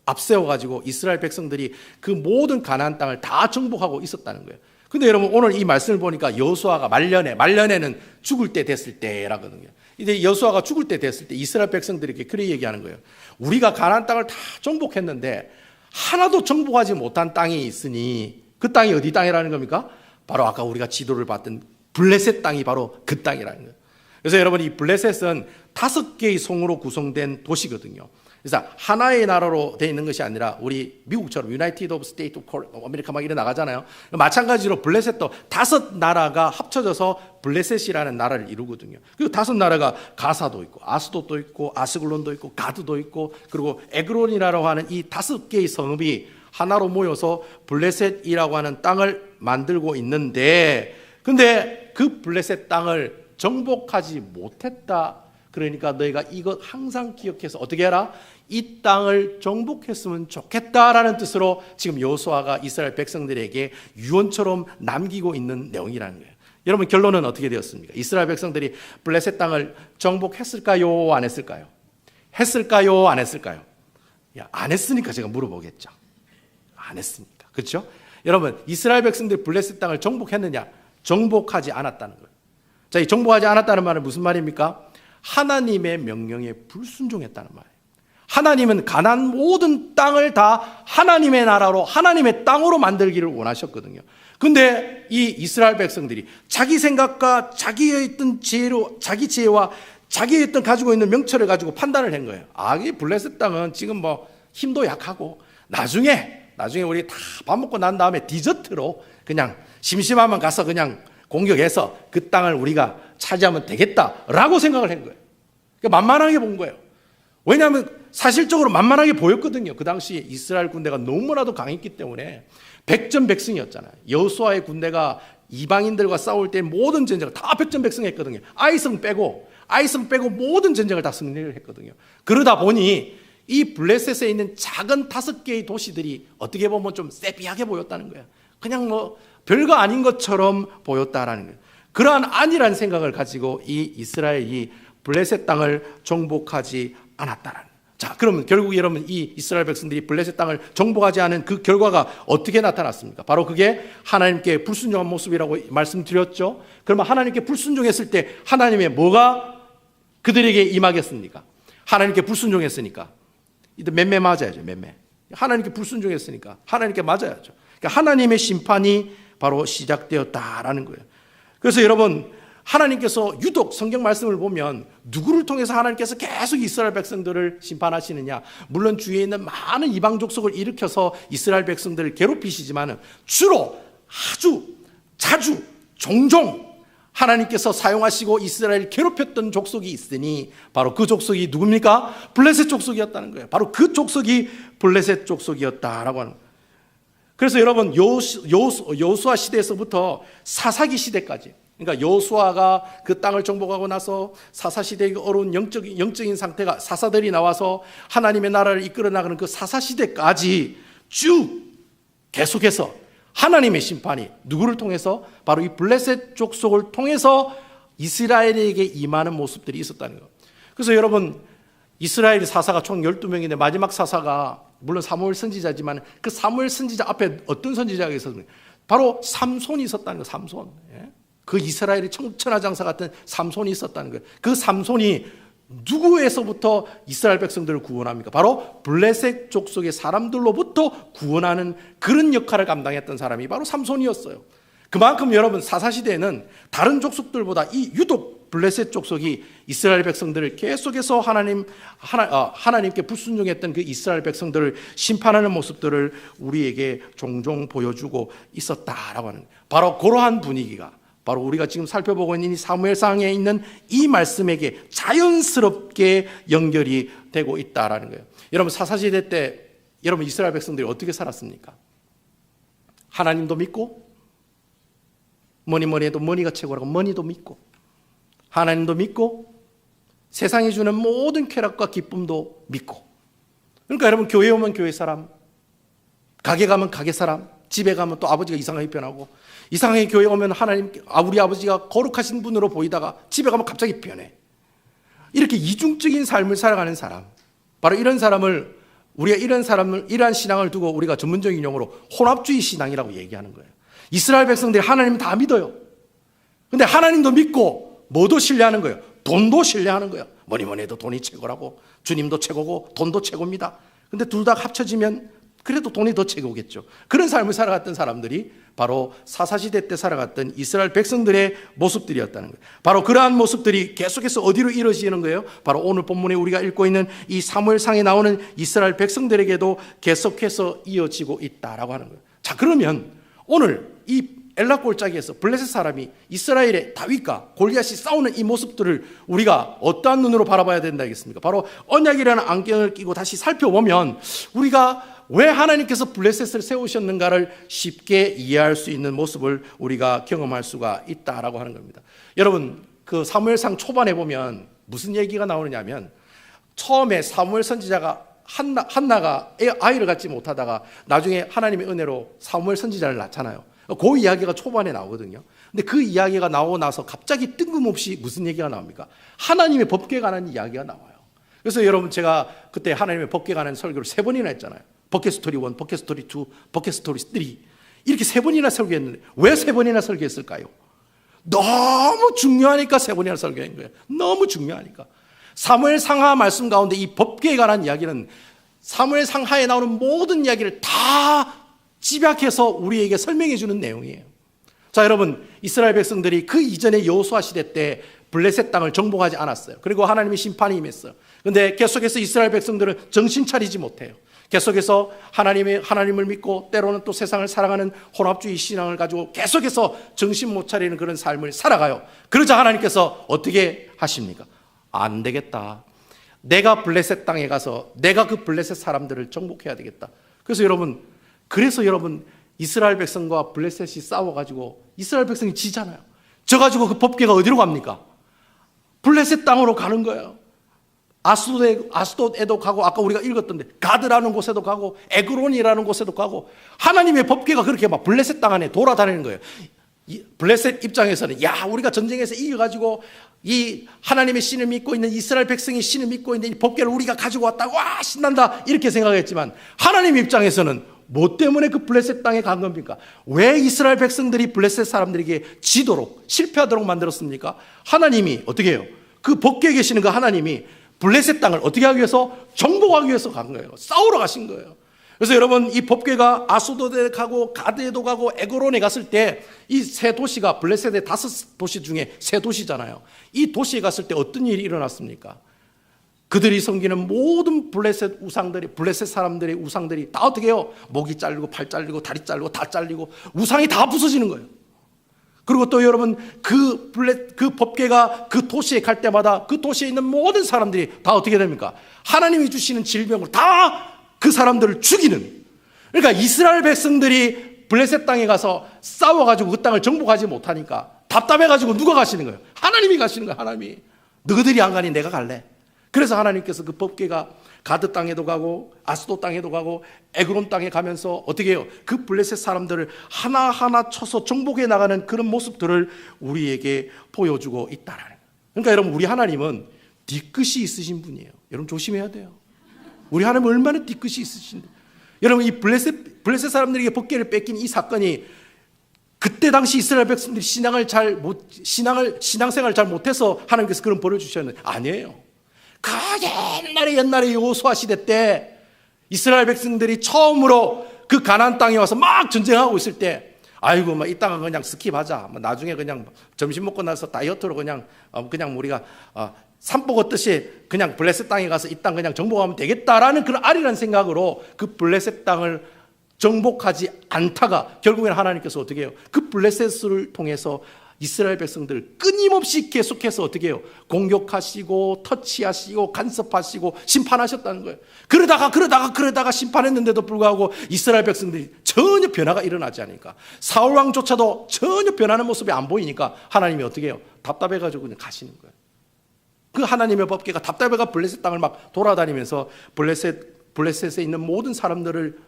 A: 앞세워 가지고 이스라엘 백성들이 그 모든 가나안 땅을 다 정복하고 있었다는 거예요. 근데 여러분 오늘 이 말씀을 보니까 여호수아가 말년에는 죽을 때 됐을 때라거든요. 이제 여호수아가 죽을 때 됐을 때 이스라엘 백성들에게 그렇게 얘기하는 거예요. 우리가 가나안 땅을 다 정복했는데 하나도 정복하지 못한 땅이 있으니 그 땅이 어디 땅이라는 겁니까? 바로 아까 우리가 지도를 봤던 블레셋 땅이 바로 그 땅이라는 거예요. 그래서 여러분 이 블레셋은 5개의 성으로 구성된 도시거든요. 그래서 하나의 나라로 되어 있는 것이 아니라 우리 미국처럼 유나이티드 오브 스테이트 오브 아메리카 막 이런 나가잖아요. 마찬가지로 블레셋도 5 나라가 합쳐져서 블레셋이라는 나라를 이루거든요. 그리고 5 나라가 가사도 있고 아스돗도 있고 아스글론도 있고 가드도 있고 그리고 에그론이라고 하는 이 5개의 성읍이 하나로 모여서 블레셋이라고 하는 땅을 만들고 있는데 근데 그 블레셋 땅을 정복하지 못했다. 그러니까 너희가 이것 항상 기억해서 어떻게 해라? 이 땅을 정복했으면 좋겠다라는 뜻으로 지금 여호수아가 이스라엘 백성들에게 유언처럼 남기고 있는 내용이라는 거예요. 여러분 결론은 어떻게 되었습니까? 이스라엘 백성들이 블레셋 땅을 정복했을까요? 안 했을까요? 했을까요? 안 했을까요? 안 했으니까 제가 물어보겠죠. 안 했으니까. 그렇죠? 여러분 이스라엘 백성들이 블레셋 땅을 정복했느냐? 정복하지 않았다는 거예요. 자, 이 정복하지 않았다는 말은 무슨 말입니까? 하나님의 명령에 불순종했다는 말이에요. 하나님은 가나안 모든 땅을 다 하나님의 나라로 하나님의 땅으로 만들기를 원하셨거든요. 근데 이 이스라엘 백성들이 자기 생각과 자기의 있던 지혜로 자기 지혜와 자기의 있던 가지고 있는 명철을 가지고 판단을 한 거예요. 이 블레셋 땅은 지금 뭐 힘도 약하고 나중에 우리 다 밥 먹고 난 다음에 디저트로 그냥 심심하면 가서 그냥 공격해서 그 땅을 우리가 차지하면 되겠다라고 생각을 한 거예요. 그러니까 만만하게 본 거예요. 왜냐하면 사실적으로 만만하게 보였거든요. 그 당시 이스라엘 군대가 너무나도 강했기 때문에 백전백승이었잖아요. 여호수아의 군대가 이방인들과 싸울 때 모든 전쟁을 다 백전백승했거든요. 아이성 빼고 모든 전쟁을 다 승리를 했거든요. 그러다 보니 이 블레셋에 있는 작은 5개의 도시들이 어떻게 보면 좀 세비하게 보였다는 거예요. 그냥 뭐 별거 아닌 것처럼 보였다라는 거예요. 그러한 안일한 생각을 가지고 이 이스라엘이 블레셋 땅을 정복하지 않았다라는 거예요. 자, 그러면 결국 여러분 이 이스라엘 백성들이 블레셋 땅을 정복하지 않은 그 결과가 어떻게 나타났습니까? 바로 그게 하나님께 불순종한 모습이라고 말씀드렸죠. 그러면 하나님께 불순종했을 때 하나님의 뭐가 그들에게 임하겠습니까? 하나님께 불순종했으니까 맴매 맞아야죠. 맴매. 하나님께 불순종했으니까 하나님께 맞아야죠. 그러니까 하나님의 심판이 바로 시작되었다라는 거예요. 그래서 여러분 하나님께서 유독 성경 말씀을 보면 누구를 통해서 하나님께서 계속 이스라엘 백성들을 심판하시느냐? 물론 주위에 있는 많은 이방 족속을 일으켜서 이스라엘 백성들을 괴롭히시지만 주로 아주 자주 종종 하나님께서 사용하시고 이스라엘을 괴롭혔던 족속이 있으니 바로 그 족속이 누굽니까? 블레셋 족속이었다는 거예요. 바로 그 족속이 블레셋 족속이었다라고 하는 거예요. 그래서 여러분 여호수아 시대에서부터 사사기 시대까지, 그러니까 여호수아가 그 땅을 정복하고 나서 사사 시대의 어려운 영적인 상태가 사사들이 나와서 하나님의 나라를 이끌어 나가는 그 사사 시대까지 쭉 계속해서 하나님의 심판이 누구를 통해서? 바로 이 블레셋 족속을 통해서 이스라엘에게 임하는 모습들이 있었다는 거예요. 그래서 여러분 이스라엘 사사가 총 12명인데 마지막 사사가 물론 사무엘 선지자지만 그 사무엘 선지자 앞에 어떤 선지자가 있었는지 바로 삼손이 있었다는 거예요. 삼손. 그 이스라엘의 천하장사 같은 삼손이 있었다는 거예요. 그 삼손이 누구에서부터 이스라엘 백성들을 구원합니까? 바로 블레셋 족속의 사람들로부터 구원하는 그런 역할을 감당했던 사람이 바로 삼손이었어요. 그만큼 여러분 사사시대에는 다른 족속들보다 이 유독 블레셋 족속이 이스라엘 백성들을 계속해서 하나님께 불순종했던 그 이스라엘 백성들을 심판하는 모습들을 우리에게 종종 보여주고 있었다라고 하는, 바로 그러한 분위기가 바로 우리가 지금 살펴보고 있는 이 사무엘상에 있는 이 말씀에게 자연스럽게 연결이 되고 있다라는 거예요. 여러분 사사시대 때 여러분 이스라엘 백성들이 어떻게 살았습니까? 하나님도 믿고 뭐니 해도 머니가 최고라고 머니도 믿고 하나님도 믿고 세상이 주는 모든 쾌락과 기쁨도 믿고, 그러니까 여러분 교회 오면 교회 사람, 가게 가면 가게 사람, 집에 가면 또 아버지가 이상하게 변하고, 이상하게 교회 오면 우리 아버지가 거룩하신 분으로 보이다가 집에 가면 갑자기 변해. 이렇게 이중적인 삶을 살아가는 사람, 바로 이런 사람을 우리가 이러한 신앙을 두고 우리가 전문적인 용어로 혼합주의 신앙이라고 얘기하는 거예요. 이스라엘 백성들이 하나님 다 믿어요. 근데 하나님도 믿고 뭐도 신뢰하는 거예요? 돈도 신뢰하는 거예요. 뭐니 해도 돈이 최고라고, 주님도 최고고 돈도 최고입니다. 근데 둘 다 합쳐지면 그래도 돈이 더 최고겠죠. 그런 삶을 살아갔던 사람들이 바로 사사시대 때 살아갔던 이스라엘 백성들의 모습들이었다는 거예요. 바로 그러한 모습들이 계속해서 어디로 이루어지는 거예요? 바로 오늘 본문에 우리가 읽고 있는 이 사무엘상에 나오는 이스라엘 백성들에게도 계속해서 이어지고 있다라고 하는 거예요. 자, 그러면 오늘 이 엘라 골짜기에서 블레셋 사람이 이스라엘의 다윗과 골리앗이 싸우는 이 모습들을 우리가 어떠한 눈으로 바라봐야 된다겠습니까? 바로 언약이라는 안경을 끼고 다시 살펴보면 우리가 왜 하나님께서 블레셋을 세우셨는가를 쉽게 이해할 수 있는 모습을 우리가 경험할 수가 있다라고 하는 겁니다. 여러분 그 사무엘상 초반에 보면 무슨 얘기가 나오느냐면, 처음에 사무엘 선지자가 한나가 아이를 갖지 못하다가 나중에 하나님의 은혜로 사무엘 선지자를 낳잖아요. 그 이야기가 초반에 나오거든요. 근데 그 이야기가 나오고 나서 갑자기 뜬금없이 무슨 얘기가 나옵니까? 하나님의 법궤에 관한 이야기가 나와요. 그래서 여러분 제가 그때 하나님의 법궤에 관한 설교를 3번이나 했잖아요. 버켓 스토리 1, 버켓 스토리 2, 버켓 스토리 3 이렇게 3번이나 설교했는데 왜 3번이나 설교했을까요? 너무 중요하니까 3번이나 설교한 거예요. 너무 중요하니까. 사무엘 상하 말씀 가운데 이 법궤에 관한 이야기는 사무엘 상하에 나오는 모든 이야기를 다 집약해서 우리에게 설명해 주는 내용이에요. 자, 여러분 이스라엘 백성들이 그 이전에 여호수아 시대 때 블레셋 땅을 정복하지 않았어요. 그리고 하나님의 심판이 임했어요. 그런데 계속해서 이스라엘 백성들은 정신 차리지 못해요. 계속해서 하나님을 믿고 때로는 또 세상을 사랑하는 혼합주의 신앙을 가지고 계속해서 정신 못 차리는 그런 삶을 살아가요. 그러자 하나님께서 어떻게 하십니까? 안 되겠다. 내가 블레셋 땅에 가서 내가 그 블레셋 사람들을 정복해야 되겠다. 그래서 여러분 이스라엘 백성과 블레셋이 싸워가지고 이스라엘 백성이 지잖아요. 져가지고 그 법궤가 어디로 갑니까? 블레셋 땅으로 가는 거예요. 아스돗에도 가고, 아까 우리가 읽었던데 가드라는 곳에도 가고 에그론이라는 곳에도 가고, 하나님의 법궤가 그렇게 막 블레셋 땅 안에 돌아다니는 거예요. 블레셋 입장에서는 야, 우리가 전쟁에서 이겨가지고 이 하나님의 신을 믿고 있는 이스라엘 백성이 신을 믿고 있는 이 법궤를 우리가 가지고 왔다고, 와 신난다 이렇게 생각했지만, 하나님 입장에서는 뭐 때문에 그 블레셋 땅에 간 겁니까? 왜 이스라엘 백성들이 블레셋 사람들에게 지도록 실패하도록 만들었습니까? 하나님이 어떻게 해요? 그 법궤에 계시는 그 하나님이 블레셋 땅을 어떻게 하기 위해서? 정복하기 위해서 간 거예요. 싸우러 가신 거예요. 그래서 여러분 이 법궤가 아스돗에 가고 가드에도 가고 에그론에 갔을 때 이 세 도시가 블레셋의 5도시 중에 3도시잖아요. 이 도시에 갔을 때 어떤 일이 일어났습니까? 그들이 섬기는 모든 블레셋 사람들의 우상들이 다 어떻게 해요? 목이 잘리고 팔 잘리고 다리 잘리고 다 잘리고 우상이 다 부서지는 거예요. 그리고 또 여러분 그 법궤가 그 도시에 갈 때마다 그 도시에 있는 모든 사람들이 다 어떻게 됩니까? 하나님이 주시는 질병으로 다 그 사람들을 죽이는. 그러니까 이스라엘 백성들이 블레셋 땅에 가서 싸워가지고 그 땅을 정복하지 못하니까 답답해가지고 누가 가시는 거예요? 하나님이 가시는 거예요. 하나님이. 너희들이 안 가니 내가 갈래. 그래서 하나님께서 그 법궤가 가드 땅에도 가고 아스도 땅에도 가고 에그론 땅에 가면서 어떻게 해요? 그 블레셋 사람들을 하나하나 쳐서 정복해 나가는 그런 모습들을 우리에게 보여주고 있다라는 거예요. 그러니까 여러분, 우리 하나님은 뒤끝이 있으신 분이에요. 여러분 조심해야 돼요. 우리 하나님은 얼마나 뒤끝이 있으신데. 여러분, 이 블레셋 사람들에게 법궤를 뺏긴 이 사건이 그때 당시 이스라엘 백성들이 신앙생활을 잘 못해서 하나님께서 그런 벌을 주셨는데 아니에요. 그 옛날에 여호수아 시대 때 이스라엘 백성들이 처음으로 그 가나안 땅에 와서 막 전쟁하고 있을 때, 아이고 이 땅은 그냥 스킵하자. 나중에 그냥 점심 먹고 나서 다이어트로 그냥 우리가 산보 걷듯이 그냥 블레셋 땅에 가서 이 땅 그냥 정복하면 되겠다라는 그런 아리란 생각으로 그 블레셋 땅을 정복하지 않다가 결국에는 하나님께서 어떻게 해요? 그 블레셋을 통해서 이스라엘 백성들을 끊임없이 계속해서 어떻게 해요? 공격하시고 터치하시고 간섭하시고 심판하셨다는 거예요. 그러다가 심판했는데도 불구하고 이스라엘 백성들이 전혀 변화가 일어나지 않으니까, 사울 왕조차도 전혀 변하는 모습이 안 보이니까 하나님이 어떻게 해요? 답답해가지고 그냥 가시는 거예요. 그 하나님의 법궤가 답답해가 블레셋 땅을 막 돌아다니면서 블레셋에 있는 모든 사람들을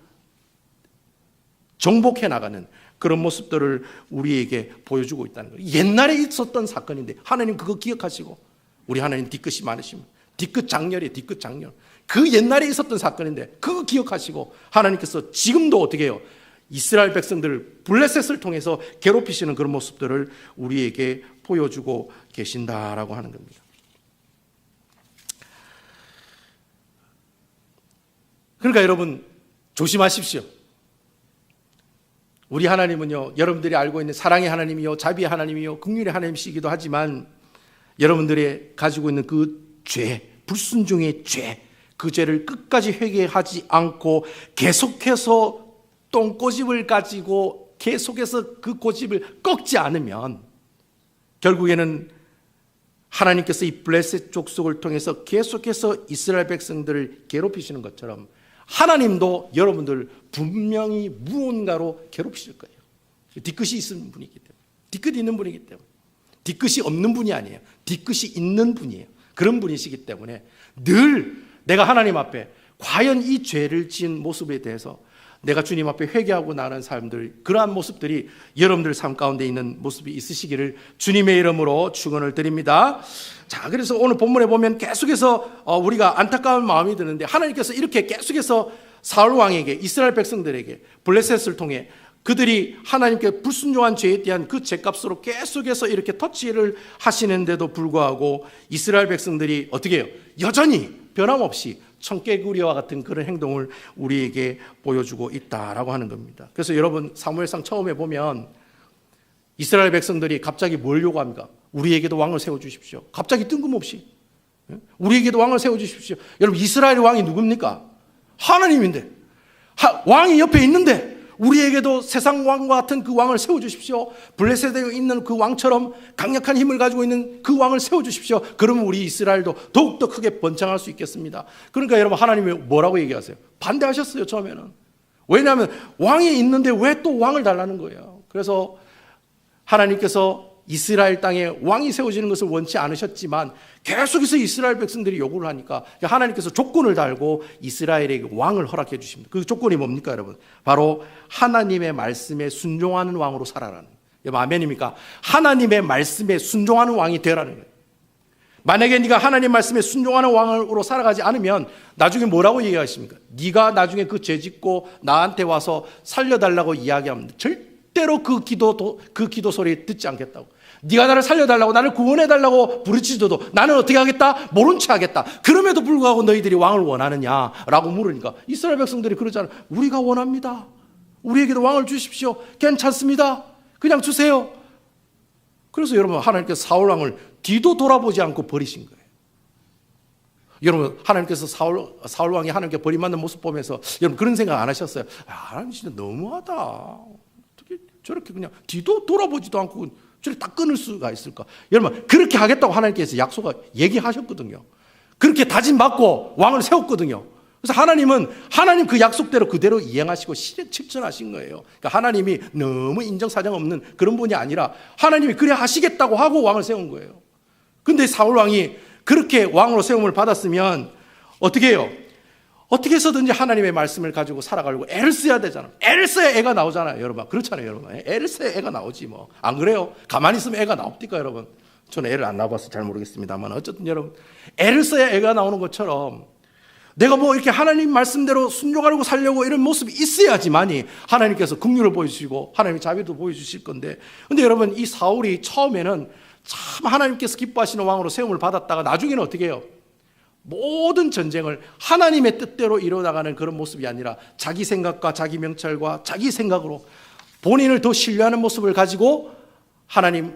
A: 정복해 나가는 그런 모습들을 우리에게 보여주고 있다는 거예요. 옛날에 있었던 사건인데 하나님 그거 기억하시고, 우리 하나님 뒤끝이 많으시면 뒤끝 장렬이에요. 뒤끝 장렬. 그 옛날에 있었던 사건인데 그거 기억하시고 하나님께서 지금도 어떻게 해요? 이스라엘 백성들을 블레셋을 통해서 괴롭히시는 그런 모습들을 우리에게 보여주고 계신다라고 하는 겁니다. 그러니까 여러분 조심하십시오. 우리 하나님은요, 여러분들이 알고 있는 사랑의 하나님이요, 자비의 하나님이요, 긍휼의 하나님이시기도 하지만 여러분들이 가지고 있는 그 죄, 불순종의 죄, 그 죄를 끝까지 회개하지 않고 계속해서 똥꼬집을 가지고 계속해서 그 고집을 꺾지 않으면 결국에는 하나님께서 이 블레셋 족속을 통해서 계속해서 이스라엘 백성들을 괴롭히시는 것처럼 하나님도 여러분들 분명히 무언가로 괴롭히실 거예요. 뒤끝이 있는 분이기 때문에. 뒤끝이 있는 분이기 때문에. 뒤끝이 없는 분이 아니에요. 뒤끝이 있는 분이에요. 그런 분이시기 때문에 늘 내가 하나님 앞에 과연 이 죄를 지은 모습에 대해서 내가 주님 앞에 회개하고 나가는 사람들, 그러한 모습들이 여러분들 삶 가운데 있는 모습이 있으시기를 주님의 이름으로 축원을 드립니다. 자, 그래서 오늘 본문에 보면 계속해서 우리가 안타까운 마음이 드는데, 하나님께서 이렇게 계속해서 사울 왕에게, 이스라엘 백성들에게 블레셋을 통해 그들이 하나님께 불순종한 죄에 대한 그 죄값으로 계속해서 이렇게 터치를 하시는데도 불구하고 이스라엘 백성들이 어떻게 해요? 여전히 변함없이 청개구리와 같은 그런 행동을 우리에게 보여주고 있다라고 하는 겁니다. 그래서 여러분 사무엘상 처음에 보면 이스라엘 백성들이 갑자기 뭘 요구합니까? 우리에게도 왕을 세워주십시오. 갑자기 뜬금없이 우리에게도 왕을 세워주십시오. 여러분 이스라엘의 왕이 누굽니까? 하나님인데, 왕이 옆에 있는데 우리에게도 세상 왕과 같은 그 왕을 세워주십시오. 블레셋에 있는 그 왕처럼 강력한 힘을 가지고 있는 그 왕을 세워주십시오. 그러면 우리 이스라엘도 더욱더 크게 번창할 수 있겠습니다. 그러니까 여러분 하나님이 뭐라고 얘기하세요? 반대하셨어요. 처음에는. 왜냐하면 왕이 있는데 왜 또 왕을 달라는 거예요. 그래서 하나님께서 이스라엘 땅에 왕이 세워지는 것을 원치 않으셨지만 계속해서 이스라엘 백성들이 요구를 하니까 하나님께서 조건을 달고 이스라엘에게 왕을 허락해 주십니다. 그 조건이 뭡니까 여러분? 바로 하나님의 말씀에 순종하는 왕으로 살아라는 거예요. 여러분 아멘입니까? 하나님의 말씀에 순종하는 왕이 되라는 거예요. 만약에 네가 하나님 말씀에 순종하는 왕으로 살아가지 않으면 나중에 뭐라고 얘기하십니까? 네가 나중에 그 죄 짓고 나한테 와서 살려달라고 이야기하면 절대로 그 기도 소리 듣지 않겠다고. 네가 나를 살려달라고, 나를 구원해달라고 부르짖어도 나는 어떻게 하겠다? 모른 체 하겠다. 그럼에도 불구하고 너희들이 왕을 원하느냐라고 물으니까 이스라엘 백성들이 그러잖아요. 우리가 원합니다. 우리에게도 왕을 주십시오. 괜찮습니다. 그냥 주세요. 그래서 여러분 하나님께서 사울 왕을 뒤도 돌아보지 않고 버리신 거예요. 여러분 하나님께서 사울 왕이 하나님께 버림받는 모습 보면서 여러분 그런 생각 안 하셨어요? 하나님 진짜 너무하다. 어떻게 저렇게 그냥 뒤도 돌아보지도 않고 줄을 딱 끊을 수가 있을까? 여러분, 그렇게 하겠다고 하나님께서 얘기하셨거든요. 그렇게 다짐받고 왕을 세웠거든요. 그래서 하나님은 하나님 그 약속대로 그대로 이행하시고 실천하신 거예요. 그러니까 하나님이 너무 인정사정 없는 그런 분이 아니라 하나님이 그래 하시겠다고 하고 왕을 세운 거예요. 근데 사울 왕이 그렇게 왕으로 세움을 받았으면 어떻게 해요? 어떻게 해서든지 하나님의 말씀을 가지고 살아가려고 애를 써야 되잖아. 애를 써야 애가 나오잖아요, 여러분. 그렇잖아요, 여러분. 애를 써야 애가 나오지 뭐. 안 그래요? 가만히 있으면 애가 나옵니까, 여러분? 저는 애를 안 낳아봐서 잘 모르겠습니다만 어쨌든 여러분, 애를 써야 애가 나오는 것처럼 내가 뭐 이렇게 하나님 말씀대로 순종하려고 살려고 이런 모습이 있어야지만이 하나님께서 긍휼을 보여주시고 하나님의 자비도 보여주실 건데, 근데 여러분, 이 사울이 처음에는 참 하나님께서 기뻐하시는 왕으로 세움을 받았다가 나중에는 어떻게 해요? 모든 전쟁을 하나님의 뜻대로 이루어나가는 그런 모습이 아니라 자기 생각과 자기 명찰과 자기 생각으로 본인을 더 신뢰하는 모습을 가지고 하나님의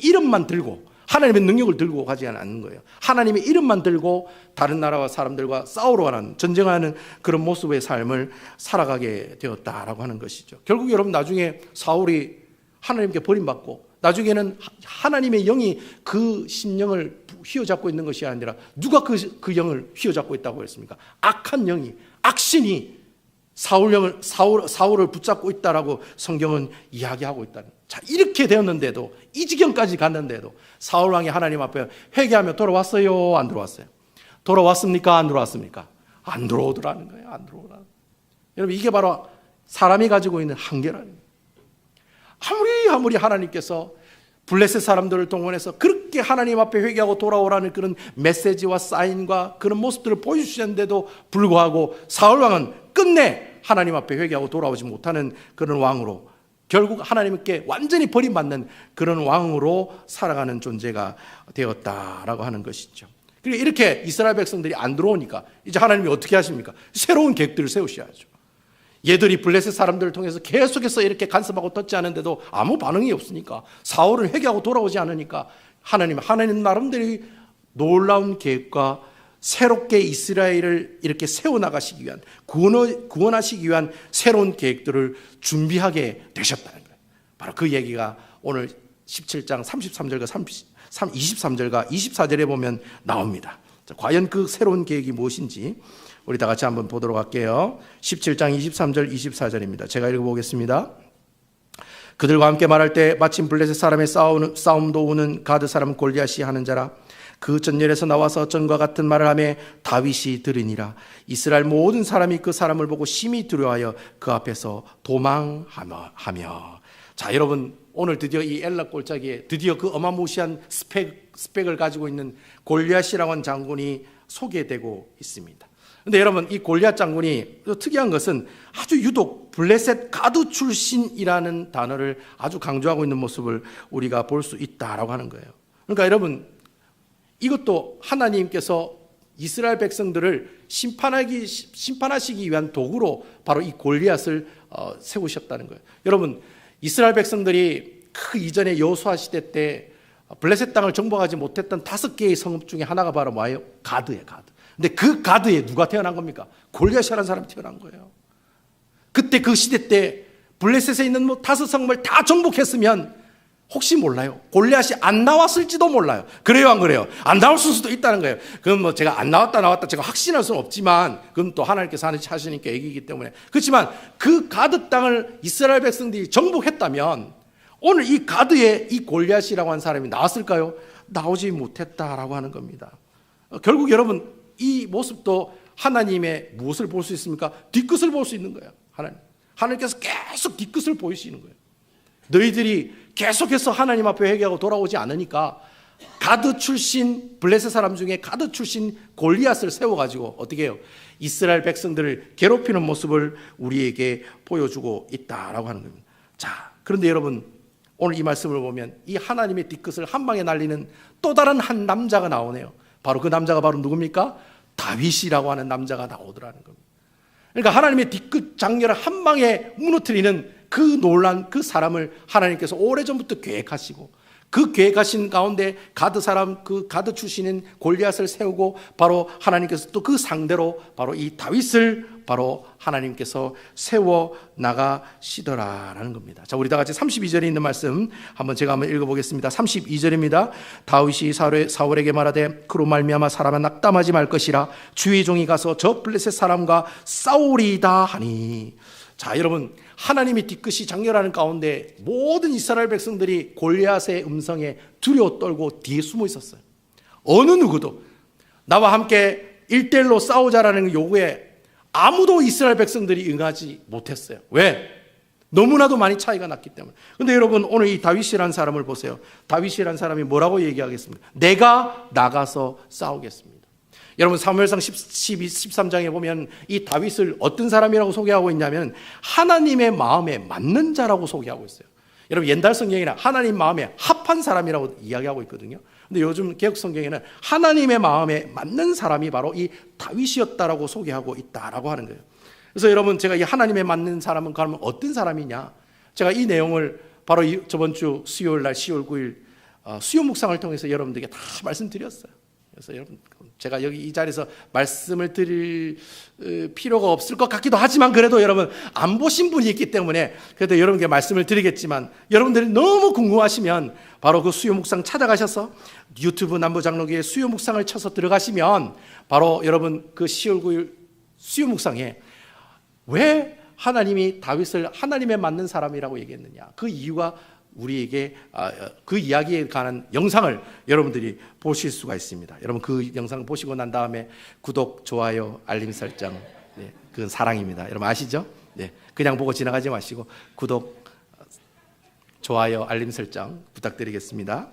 A: 이름만 들고 하나님의 능력을 들고 가지 않는 거예요. 하나님의 이름만 들고 다른 나라와 사람들과 싸우러 가는, 전쟁하는 그런 모습의 삶을 살아가게 되었다라고 하는 것이죠. 결국 여러분, 나중에 사울이 하나님께 버림받고 나중에는 하나님의 영이 그 심령을 휘어잡고 있는 것이 아니라 누가 그 영을 휘어잡고 있다고 했습니까? 악한 영이, 악신이 사울을 붙잡고 있다라고 성경은 이야기하고 있다는. 자, 이렇게 되었는데도, 이 지경까지 갔는데도 사울 왕이 하나님 앞에 회개하며 돌아왔어요? 안 들어왔어요? 돌아왔습니까? 안 들어왔습니까? 안 들어오더라는 거예요. 안 들어오더라는 거예요. 여러분, 이게 바로 사람이 가지고 있는 한계라는 거예요. 아무리 하나님께서 블레셋 사람들을 동원해서 그렇게 하나님 앞에 회개하고 돌아오라는 그런 메시지와 사인과 그런 모습들을 보여주셨는데도 불구하고 사울 왕은 끝내 하나님 앞에 회개하고 돌아오지 못하는 그런 왕으로, 결국 하나님께 완전히 버림받는 그런 왕으로 살아가는 존재가 되었다라고 하는 것이죠. 그리고 이렇게 이스라엘 백성들이 안 들어오니까 이제 하나님이 어떻게 하십니까? 새로운 계획들을 세우셔야죠. 얘들이 블레셋 사람들을 통해서 계속해서 이렇게 간섭하고 떴지 않은데도 아무 반응이 없으니까, 사울은 회개하고 돌아오지 않으니까 하나님 나름대로 놀라운 계획과 새롭게 이스라엘을 이렇게 세워나가시기 위한, 구원하시기 위한 새로운 계획들을 준비하게 되셨다는 거예요. 바로 그 얘기가 오늘 17장 33절과 23절과 24절에 보면 나옵니다. 자, 과연 그 새로운 계획이 무엇인지 우리 다 같이 한번 보도록 할게요. 17장 23절 24절입니다. 제가 읽어보겠습니다. 그들과 함께 말할 때 마침 블레셋 사람의 싸움 도우는 가드 사람 골리앗이 하는 자라. 그 전열에서 나와서 전과 같은 말을 하며 다윗이 들으니라. 이스라엘 모든 사람이 그 사람을 보고 심히 두려워하여 그 앞에서 도망하며. 자, 여러분, 오늘 드디어 이 엘라 골짜기에 드디어 그 어마무시한 스펙을 가지고 있는 골리앗이라고 하는 장군이 소개되고 있습니다. 근데 여러분, 이 골리앗 장군이 특이한 것은 아주 유독 블레셋 가드 출신이라는 단어를 아주 강조하고 있는 모습을 우리가 볼 수 있다라고 하는 거예요. 그러니까 여러분, 이것도 하나님께서 이스라엘 백성들을 심판하시기 위한 도구로 바로 이 골리앗을 세우셨다는 거예요. 여러분, 이스라엘 백성들이 그 이전에 여호수아 시대 때 블레셋 땅을 정복하지 못했던 5개의 성읍 중에 하나가 바로 뭐예요? 가드예요, 가드. 근데 그 가드에 누가 태어난 겁니까? 골리앗이라는 사람이 태어난 거예요. 그때 그 시대 때 블레셋에 있는 5성을 다 정복했으면 혹시 몰라요, 골리앗이 안 나왔을지도 몰라요. 그래요, 안 그래요? 안 나올 수도 있다는 거예요. 그건 뭐 제가 안 나왔다 제가 확신할 수는 없지만, 그건 또 하나님께서 하시니까 얘기이기 때문에. 그렇지만 그 가드 땅을 이스라엘 백성들이 정복했다면 오늘 이 가드에 이 골리앗이라고 하는 사람이 나왔을까요? 나오지 못했다라고 하는 겁니다. 결국 여러분, 이 모습도 하나님의 무엇을 볼 수 있습니까? 뒤끝을 볼 수 있는 거예요. 하나님께서 계속 뒤끝을 보이시는 거예요. 너희들이 계속해서 하나님 앞에 회개하고 돌아오지 않으니까 가드 출신, 블레셋 사람 중에 가드 출신 골리앗을 세워가지고 어떻게 해요? 이스라엘 백성들을 괴롭히는 모습을 우리에게 보여주고 있다라고 하는 겁니다. 자, 그런데 여러분, 오늘 이 말씀을 보면 이 하나님의 뒤끝을 한 방에 날리는 또 다른 한 남자가 나오네요. 바로 그 남자가 바로 누굽니까? 다윗이라고 하는 남자가 나오더라는 겁니다. 그러니까 하나님의 뒤끝 장렬을 한 방에 무너뜨리는 그 놀란 그 사람을 하나님께서 오래전부터 계획하시고 그 계획하신 가운데 가드 사람, 그 가드 출신인 골리앗을 세우고 바로 하나님께서 또 그 상대로 바로 이 다윗을 바로 하나님께서 세워 나가시더라라는 겁니다. 자, 우리 다 같이 32절에 있는 말씀 제가 한번 읽어보겠습니다. 32절입니다. 다윗이 사울에게 말하되 그로 말미암아 사람은 낙담하지 말 것이라 주의 종이 가서 저 블레셋 사람과 싸우리이다 하니. 자, 여러분, 하나님의 뒤끝이 장렬하는 가운데 모든 이스라엘 백성들이 골리앗의 음성에 두려워 떨고 뒤에 숨어 있었어요. 어느 누구도 나와 함께 1대1로 싸우자라는 요구에 아무도 이스라엘 백성들이 응하지 못했어요. 왜? 너무나도 많이 차이가 났기 때문에. 근데 여러분, 오늘 이 다윗이라는 사람을 보세요. 다윗이라는 사람이 뭐라고 얘기하겠습니까? 내가 나가서 싸우겠습니다. 여러분, 사무엘상 13장에 보면 이 다윗을 어떤 사람이라고 소개하고 있냐면 하나님의 마음에 맞는 자라고 소개하고 있어요. 여러분, 옛날 성경에는 하나님 마음에 합한 사람이라고 이야기하고 있거든요. 근데 요즘 개혁 성경에는 하나님의 마음에 맞는 사람이 바로 이 다윗이었다라고 소개하고 있다라고 하는 거예요. 그래서 여러분, 제가 이 하나님에 맞는 사람은 그러면 어떤 사람이냐? 제가 이 내용을 바로 저번 주 수요일 날 10월 9일 수요 묵상을 통해서 여러분들에게 다 말씀드렸어요. 그래서 여러분, 제가 여기 이 자리에서 말씀을 드릴 필요가 없을 것 같기도 하지만 그래도 여러분 안 보신 분이 있기 때문에 그래도 여러분께 말씀을 드리겠지만, 여러분들이 너무 궁금하시면 바로 그 수요 묵상 찾아가셔서 유튜브 남부장로교회 수요 묵상을 쳐서 들어가시면 바로 여러분 그 10월 9일 수요 묵상에 왜 하나님이 다윗을 하나님에 맞는 사람이라고 얘기했느냐, 그 이유가 우리에게 그 이야기에 관한 영상을 여러분들이 보실 수가 있습니다. 여러분, 그 영상 보시고 난 다음에 구독, 좋아요, 알림 설정, 네, 그건 사랑입니다. 여러분 아시죠? 네, 그냥 보고 지나가지 마시고 구독, 좋아요, 알림 설정 부탁드리겠습니다.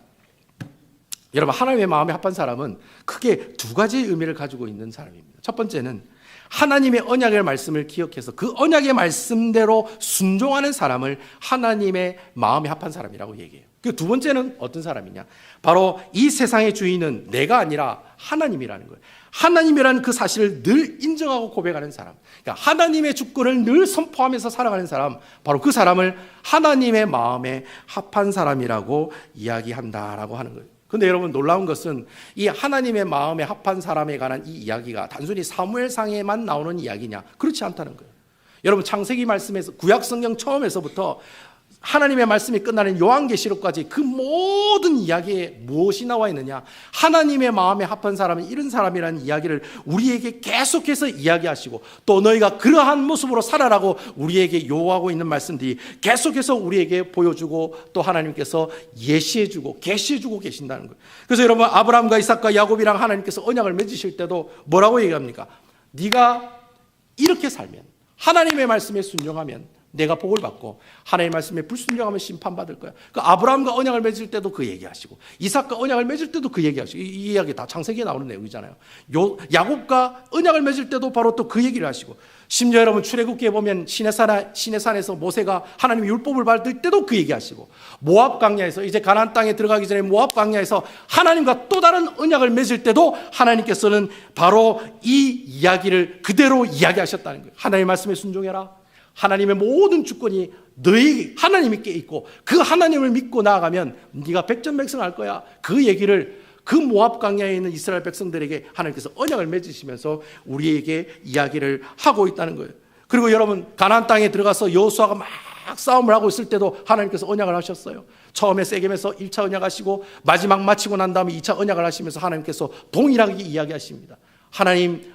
A: 여러분, 하나님의 마음에 합한 사람은 크게 두 가지 의미를 가지고 있는 사람입니다. 첫 번째는 하나님의 언약의 말씀을 기억해서 그 언약의 말씀대로 순종하는 사람을 하나님의 마음에 합한 사람이라고 얘기해요. 그 두 번째는 어떤 사람이냐? 바로 이 세상의 주인은 내가 아니라 하나님이라는 거예요. 하나님이라는 그 사실을 늘 인정하고 고백하는 사람, 그러니까 하나님의 주권을 늘 선포하면서 살아가는 사람, 바로 그 사람을 하나님의 마음에 합한 사람이라고 이야기한다라고 하는 거예요. 근데 여러분, 놀라운 것은 이 하나님의 마음에 합한 사람에 관한 이 이야기가 단순히 사무엘상에만 나오는 이야기냐? 그렇지 않다는 거예요. 여러분, 창세기 말씀에서 구약 성경 처음에서부터 하나님의 말씀이 끝나는 요한계시록까지 그 모든 이야기에 무엇이 나와 있느냐? 하나님의 마음에 합한 사람은 이런 사람이라는 이야기를 우리에게 계속해서 이야기하시고, 또 너희가 그러한 모습으로 살아라고 우리에게 요구하고 있는 말씀들이 계속해서 우리에게 보여주고 또 하나님께서 예시해주고 계시해주고 계신다는 거예요. 그래서 여러분, 아브라함과 이삭과 야곱이랑 하나님께서 언약을 맺으실 때도 뭐라고 얘기합니까? 네가 이렇게 살면, 하나님의 말씀에 순종하면 내가 복을 받고 하나님의 말씀에 불순종하면 심판받을 거야. 그 아브라함과 언약을 맺을 때도 그 얘기하시고, 이삭과 언약을 맺을 때도 그 얘기하시고, 이 이야기 다 창세기에 나오는 내용이잖아요. 야곱과 언약을 맺을 때도 바로 또 그 얘기를 하시고, 심지어 여러분 출애굽기에 보면 시내산에서 모세가 하나님의 율법을 받을 때도 그 얘기하시고, 모압 광야에서 이제 가나안 땅에 들어가기 전에 모압 광야에서 하나님과 또 다른 언약을 맺을 때도 하나님께서는 바로 이 이야기를 그대로 이야기하셨다는 거예요. 하나님의 말씀에 순종해라. 하나님의 모든 주권이 너희 하나님이 께 있고 그 하나님을 믿고 나아가면 네가 백전백승할 거야. 그 얘기를 그 모압 광야에 있는 이스라엘 백성들에게 하나님께서 언약을 맺으시면서 우리에게 이야기를 하고 있다는 거예요. 그리고 여러분, 가나안 땅에 들어가서 여호수아가 막 싸움을 하고 있을 때도 하나님께서 언약을 하셨어요. 처음에 세겜에서 1차 언약하시고 마지막 마치고 난 다음에 2차 언약을 하시면서 하나님께서 동일하게 이야기하십니다.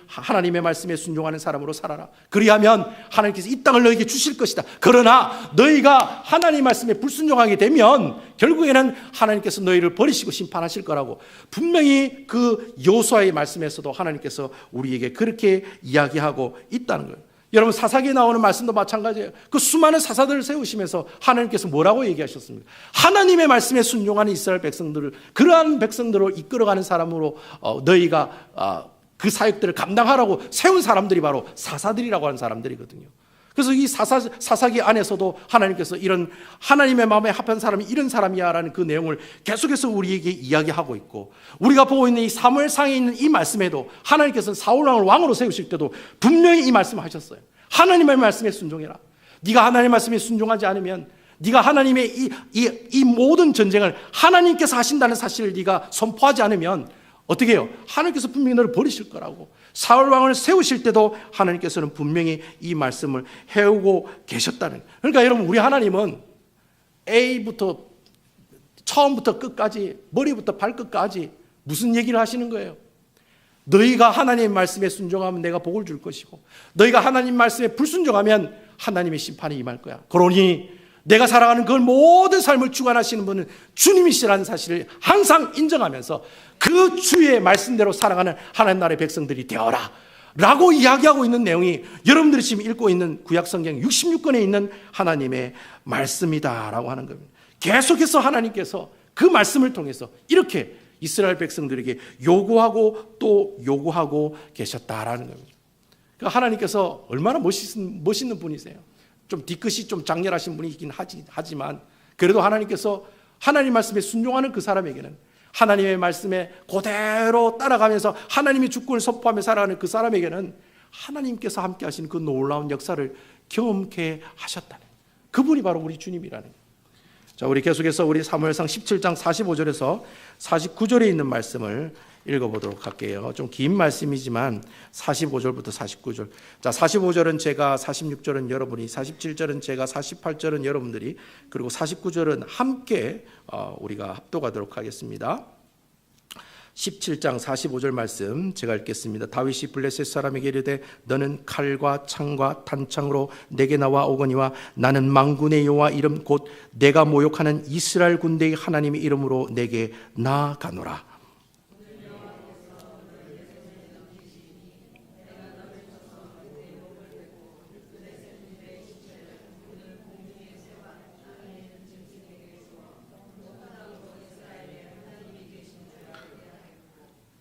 A: 하나님의 말씀에 순종하는 사람으로 살아라. 그리하면 하나님께서 이 땅을 너에게 주실 것이다. 그러나 너희가 하나님 말씀에 불순종하게 되면 결국에는 하나님께서 너희를 버리시고 심판하실 거라고 분명히 그 여호수아의 말씀에서도 하나님께서 우리에게 그렇게 이야기하고 있다는 거예요. 여러분, 사사기에 나오는 말씀도 마찬가지예요. 그 수많은 사사들을 세우시면서 하나님께서 뭐라고 얘기하셨습니까? 하나님의 말씀에 순종하는 이스라엘 백성들을, 그러한 백성들을 이끌어가는 사람으로 너희가 그 사역들을 감당하라고 세운 사람들이 바로 사사들이라고 하는 사람들이거든요. 그래서 이 사사기 안에서도 하나님께서 이런 하나님의 마음에 합한 사람이 이런 사람이야라는 그 내용을 계속해서 우리에게 이야기하고 있고, 우리가 보고 있는 이 사무엘상에 있는 이 말씀에도 하나님께서는 사울왕을 왕으로 세우실 때도 분명히 이 말씀을 하셨어요. 하나님의 말씀에 순종해라. 네가 하나님의 말씀에 순종하지 않으면 네가 하나님의 이 모든 전쟁을 하나님께서 하신다는 사실을 네가 선포하지 않으면 어떻게 해요? 하나님께서 분명히 너를 버리실 거라고. 사울 왕을 세우실 때도 하나님께서는 분명히 이 말씀을 해오고 계셨다는. 그러니까 여러분, 우리 하나님은 A부터 처음부터 끝까지, 머리부터 발끝까지 무슨 얘기를 하시는 거예요? 너희가 하나님의 말씀에 순종하면 내가 복을 줄 것이고, 너희가 하나님 말씀에 불순종하면 하나님의 심판이 임할 거야. 그러니 내가 살아가는 그 모든 삶을 주관하시는 분은 주님이시라는 사실을 항상 인정하면서 그 주의 말씀대로 살아가는 하나님 나라의 백성들이 되어라 라고 이야기하고 있는 내용이 여러분들이 지금 읽고 있는 구약성경 66권에 있는 하나님의 말씀이다라고 하는 겁니다. 계속해서 하나님께서 그 말씀을 통해서 이렇게 이스라엘 백성들에게 요구하고 또 요구하고 계셨다라는 겁니다. 그러니까 하나님께서 얼마나 멋있는 분이세요. 좀 뒤끝이 좀 장렬하신 분이긴 하지만 그래도 하나님께서 하나님 말씀에 순종하는 그 사람에게는, 하나님의 말씀에 그대로 따라가면서 하나님의 주권을 선포하며 살아가는 그 사람에게는 하나님께서 함께 하시는 그 놀라운 역사를 경험케 하셨다는, 그분이 바로 우리 주님이라는 거예요. 자, 우리 계속해서 우리 사무엘상 17장 45절에서 49절에 있는 말씀을 읽어보도록 할게요. 좀 긴 말씀이지만 45절부터 49절. 자, 45절은 제가, 46절은 여러분이, 47절은 제가, 48절은 여러분들이, 그리고 49절은 함께 우리가 합독하도록 하겠습니다. 17장 45절 말씀 제가 읽겠습니다. 다윗이 블레셋 사람에게 이르되 너는 칼과 창과 단창으로 내게 나와 오거니와 나는 만군의 여호와 이름 곧 내가 모욕하는 이스라엘 군대의 하나님의 이름으로 내게 나아가노라.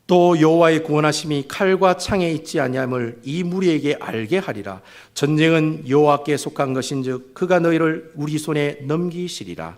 A: 또 여호와의 구원하심이 칼과 창에 있지 아니함을 이 무리에게 알게 하리라. 전쟁은 여호와께 속한 것인즉 그가 너희를 우리 손에 넘기시리라.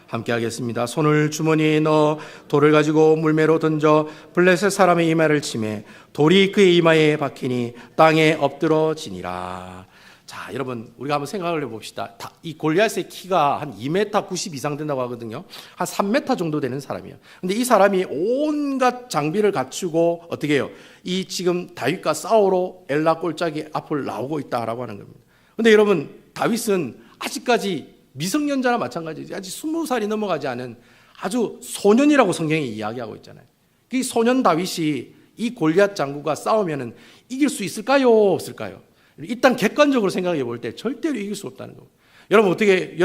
A: 함께 하겠습니다. 손을 주머니에 넣어 돌을 가지고 물매로 던져 블레셋 사람의 이마를 치매 돌이 그의 이마에 박히니 땅에 엎드러지니라. 자, 여러분, 우리가 한번 생각을 해봅시다. 이 골리앗의 키가 한 2m 90 이상 된다고 하거든요. 한 3m 정도 되는 사람이에요. 근데 이 사람이 온갖 장비를 갖추고 어떻게 해요? 이 지금 다윗과 싸우러 엘라 골짜기 앞을 나오고 있다라고 하는 겁니다. 근데 여러분, 다윗은 아직까지 미성년자나 마찬가지지, 아직 20살이 넘어가지 않은 아주 소년이라고 성경이 이야기하고 있잖아요. 이 소년 다윗이 이 골리앗 장군과 싸우면은 이길 수 있을까요? 없을까요? 일단 객관적으로 생각해 볼 때 절대로 이길 수 없다는 거예요. 여러분, 어떻게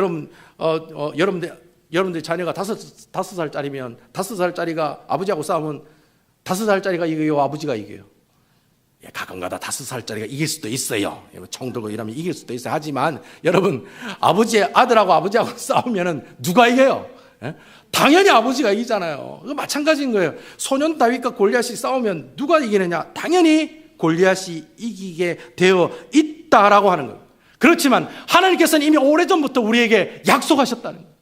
A: 여러분들 자녀가 5살짜리면 5살짜리가 아버지하고 싸우면 5살짜리가 이겨요, 아버지가 이겨요? 가끔가다 5살짜리가 이길 수도 있어요. 총 들고 이러면 이길 수도 있어요. 하지만 여러분, 아들하고 아버지하고 싸우면은 누가 이겨요? 당연히 아버지가 이기잖아요. 마찬가지인 거예요. 소년 다윗과 골리앗이 싸우면 누가 이기느냐? 당연히 골리앗이 이기게 되어 있다라고 하는 거예요. 그렇지만 하나님께서는 이미 오래전부터 우리에게 약속하셨다는 거예요.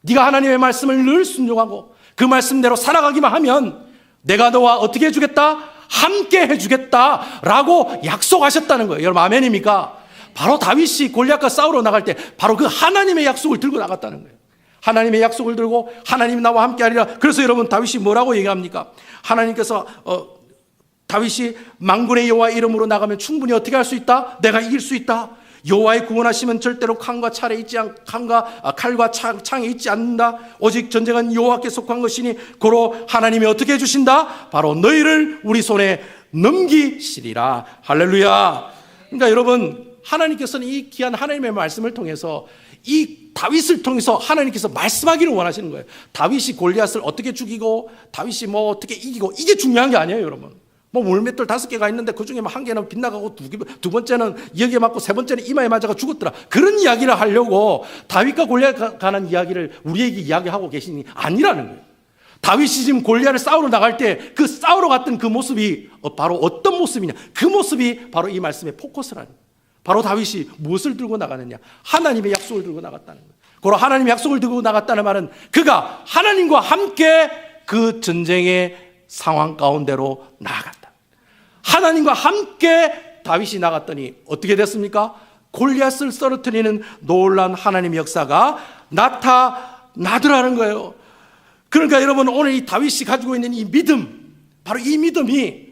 A: 네가 하나님의 말씀을 늘 순종하고 그 말씀대로 살아가기만 하면 내가 너와 어떻게 해주겠다? 함께 해주겠다라고 약속하셨다는 거예요. 여러분, 아멘입니까? 바로 다윗이 골리앗과 싸우러 나갈 때 바로 그 하나님의 약속을 들고 나갔다는 거예요. 하나님의 약속을 들고 하나님 나와 함께 하리라. 그래서 여러분, 다윗이 뭐라고 얘기합니까? 하나님께서 다윗이 만군의 여호와 이름으로 나가면 충분히 어떻게 할 수 있다? 내가 이길 수 있다. 여호와의 구원하심은 절대로 칼과 창에 있지 않는다. 오직 전쟁은 여호와께 속한 것이니 고로 하나님이 어떻게 해주신다? 바로 너희를 우리 손에 넘기시리라. 할렐루야. 그러니까 여러분, 하나님께서는 이 귀한 하나님의 말씀을 통해서 이 다윗을 통해서 하나님께서 말씀하기를 원하시는 거예요. 다윗이 골리앗을 어떻게 죽이고 다윗이 뭐 어떻게 이기고, 이게 중요한 게 아니에요, 여러분. 뭐 물맷돌 5개가 있는데 그 중에 한 개는 빗나가고 두 번째는 여기에 맞고 세 번째는 이마에 맞아가 죽었더라. 그런 이야기를 하려고 다윗과 골리앗 가는 이야기를 우리에게 이야기하고 계시니 아니라는 거예요. 다윗이 지금 골리앗을 싸우러 나갈 때 그 싸우러 갔던 그 모습이 바로 어떤 모습이냐? 그 모습이 바로 이 말씀의 포커스라는 거예요. 바로 다윗이 무엇을 들고 나가느냐? 하나님의 약속을 들고 나갔다는 거예요. 그리고 하나님의 약속을 들고 나갔다는 말은 그가 하나님과 함께 그 전쟁에 상황 가운데로 나아갔다. 하나님과 함께 다윗이 나갔더니 어떻게 됐습니까? 골리앗을 쓰러뜨리는 놀라운 하나님의 역사가 나타나더라는 거예요. 그러니까 여러분, 오늘 이 다윗이 가지고 있는 이 믿음, 바로 이 믿음이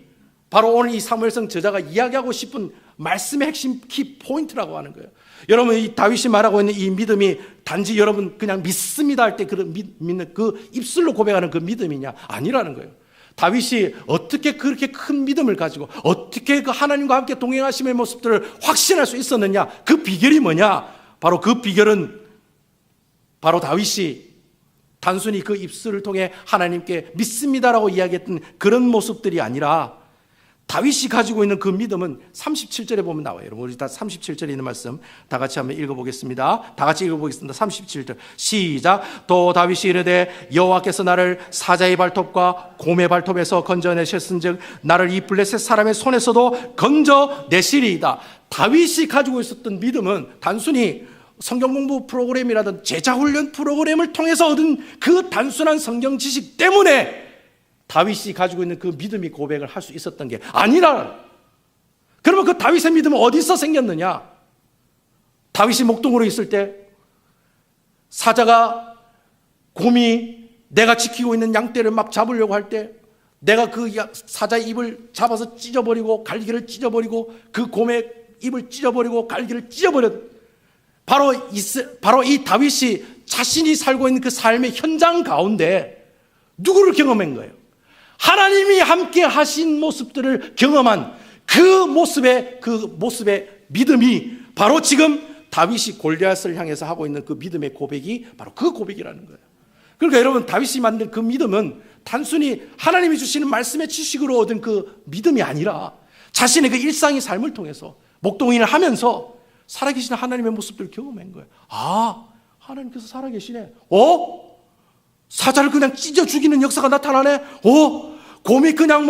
A: 바로 오늘 이 사무엘상 저자가 이야기하고 싶은 말씀의 핵심 키 포인트라고 하는 거예요. 여러분, 이 다윗이 말하고 있는 이 믿음이 단지 여러분 그냥 믿습니다 할 때 그런 믿는 그 입술로 고백하는 그 믿음이냐? 아니라는 거예요. 다윗이 어떻게 그렇게 큰 믿음을 가지고 어떻게 그 하나님과 함께 동행하심의 모습들을 확신할 수 있었느냐? 그 비결이 뭐냐? 바로 그 비결은 바로 다윗이 단순히 그 입술을 통해 하나님께 믿습니다라고 이야기했던 그런 모습들이 아니라 다윗이 가지고 있는 그 믿음은 37절에 보면 나와요. 여러분, 우리 다 37절에 있는 말씀 다 같이 한번 읽어보겠습니다. 다 같이 읽어보겠습니다. 37절 시작. 또 다윗이 이르되 여호와께서 나를 사자의 발톱과 곰의 발톱에서 건져내셨은즉 나를 이 블레셋 사람의 손에서도 건져내시리이다. 다윗이 가지고 있었던 믿음은 단순히 성경 공부 프로그램이라든 제자훈련 프로그램을 통해서 얻은 그 단순한 성경 지식 때문에 다윗이 가지고 있는 그 믿음이 고백을 할 수 있었던 게 아니라, 그러면 그 다윗의 믿음은 어디서 생겼느냐? 다윗이 목동으로 있을 때 사자가, 곰이 내가 지키고 있는 양떼를 막 잡으려고 할 때 내가 그 사자의 입을 잡아서 찢어버리고 갈기를 찢어버리고 그 곰의 입을 찢어버리고 갈기를 찢어버렸. 바로 이 다윗이 자신이 살고 있는 그 삶의 현장 가운데 누구를 경험한 거예요? 하나님이 함께 하신 모습들을 경험한 그 모습의 믿음이 바로 지금 다윗이 골리앗을 향해서 하고 있는 그 믿음의 고백이 바로 그 고백이라는 거예요. 그러니까 여러분, 다윗이 만든 그 믿음은 단순히 하나님이 주시는 말씀의 지식으로 얻은 그 믿음이 아니라 자신의 그 일상의 삶을 통해서 목동인을 하면서 살아계신 하나님의 모습들을 경험한 거예요. 아, 하나님께서 살아계시네. 사자를 그냥 찢어 죽이는 역사가 나타나네. 곰이 그냥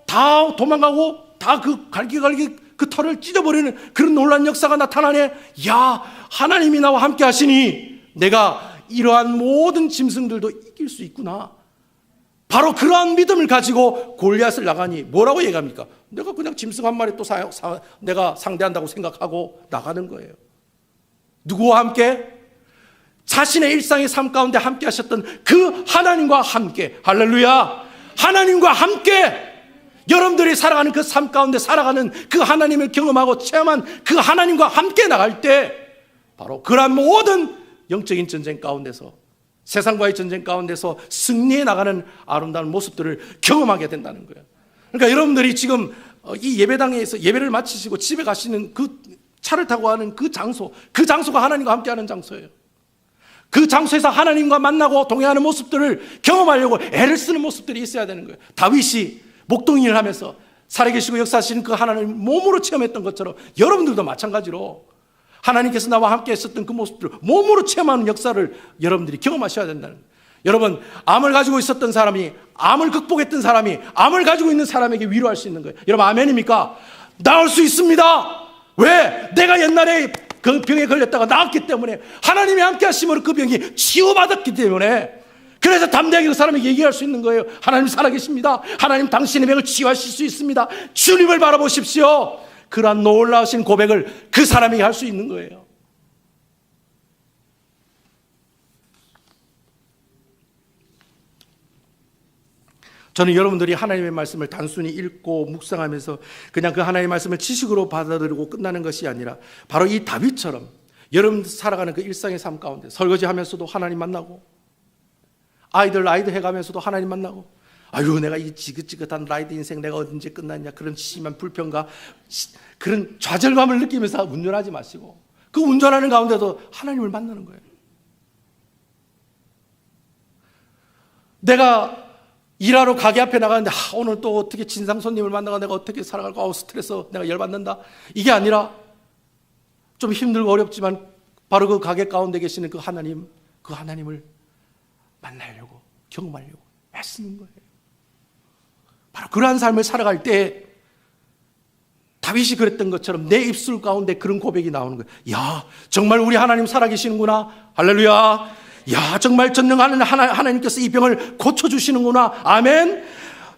A: 다 도망가고 다 그 갈기 그 털을 찢어버리는 그런 놀라운 역사가 나타나네. 야, 하나님이 나와 함께 하시니 내가 이러한 모든 짐승들도 이길 수 있구나. 바로 그러한 믿음을 가지고 골리앗을 나가니 뭐라고 얘기합니까? 내가 그냥 짐승 한 마리 또 내가 상대한다고 생각하고 나가는 거예요. 누구와 함께? 자신의 일상의 삶 가운데 함께 하셨던 그 하나님과 함께. 할렐루야. 하나님과 함께 여러분들이 살아가는 그 삶 가운데 살아가는 그 하나님을 경험하고 체험한 그 하나님과 함께 나갈 때 바로 그러한 모든 영적인 전쟁 가운데서, 세상과의 전쟁 가운데서 승리해 나가는 아름다운 모습들을 경험하게 된다는 거예요. 그러니까 여러분들이 지금 이 예배당에서 예배를 마치시고 집에 가시는 그 차를 타고 가는 그 장소가 하나님과 함께하는 장소예요. 그 장소에서 하나님과 만나고 동행하는 모습들을 경험하려고 애를 쓰는 모습들이 있어야 되는 거예요. 다윗이 목동인을 하면서 살아계시고 역사하시는 그 하나님을 몸으로 체험했던 것처럼 여러분들도 마찬가지로 하나님께서 나와 함께 했었던 그 모습들을 몸으로 체험하는 역사를 여러분들이 경험하셔야 된다는 거예요. 여러분, 암을 가지고 있었던 사람이, 암을 극복했던 사람이 암을 가지고 있는 사람에게 위로할 수 있는 거예요. 여러분, 아멘입니까? 나을 수 있습니다. 왜? 내가 옛날에 그 병에 걸렸다가 나았기 때문에, 하나님이 함께 하심으로 그 병이 치유받았기 때문에, 그래서 담대하게 그 사람에게 얘기할 수 있는 거예요. 하나님 살아계십니다. 하나님 당신의 병을 치유하실 수 있습니다. 주님을 바라보십시오. 그러한 놀라우신 고백을 그 사람에게 할 수 있는 거예요. 저는 여러분들이 하나님의 말씀을 단순히 읽고 묵상하면서 그냥 그 하나님의 말씀을 지식으로 받아들이고 끝나는 것이 아니라 바로 이 다윗처럼 여러분 살아가는 그 일상의 삶 가운데 설거지하면서도 하나님 만나고, 아이들 해가면서도 하나님 만나고, 아유 내가 이 지긋지긋한 라이드 인생 내가 언제 끝났냐, 그런 심한 불평과 그런 좌절감을 느끼면서 운전하지 마시고 그 운전하는 가운데도 하나님을 만나는 거예요. 내가 일하러 가게 앞에 나가는데 오늘 또 어떻게 진상 손님을 만나가 내가 어떻게 살아갈까, 스트레스, 내가 열받는다, 이게 아니라 좀 힘들고 어렵지만 바로 그 가게 가운데 계시는 그 하나님을 만나려고, 경험하려고 애쓰는 거예요. 바로 그러한 삶을 살아갈 때 다윗이 그랬던 것처럼 내 입술 가운데 그런 고백이 나오는 거예요. 야, 정말 우리 하나님 살아계시는구나. 할렐루야. 야, 정말 전능하는 하나님께서 이 병을 고쳐주시는구나. 아멘.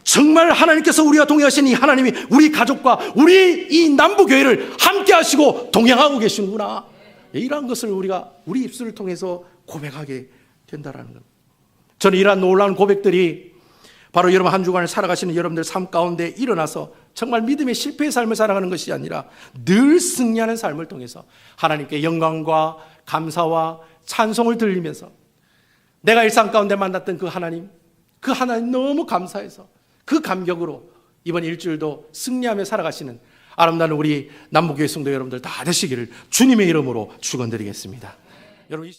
A: 정말 하나님께서 우리와 동행하신 이 하나님이 우리 가족과 우리 이 남부교회를 함께 하시고 동행하고 계시는구나. 이러한 것을 우리가 우리 입술을 통해서 고백하게 된다라는 겁니다. 저는 이러한 놀라운 고백들이 바로 여러분 한 주간을 살아가시는 여러분들 삶 가운데 일어나서 정말 믿음의 실패의 삶을 살아가는 것이 아니라 늘 승리하는 삶을 통해서 하나님께 영광과 감사와 찬송을 들리면서 내가 일상 가운데 만났던 그 하나님 너무 감사해서 그 감격으로 이번 일주일도 승리하며 살아가시는 아름다운 우리 남부교회 성도 여러분들 다 되시기를 주님의 이름으로 축원드리겠습니다. 여러분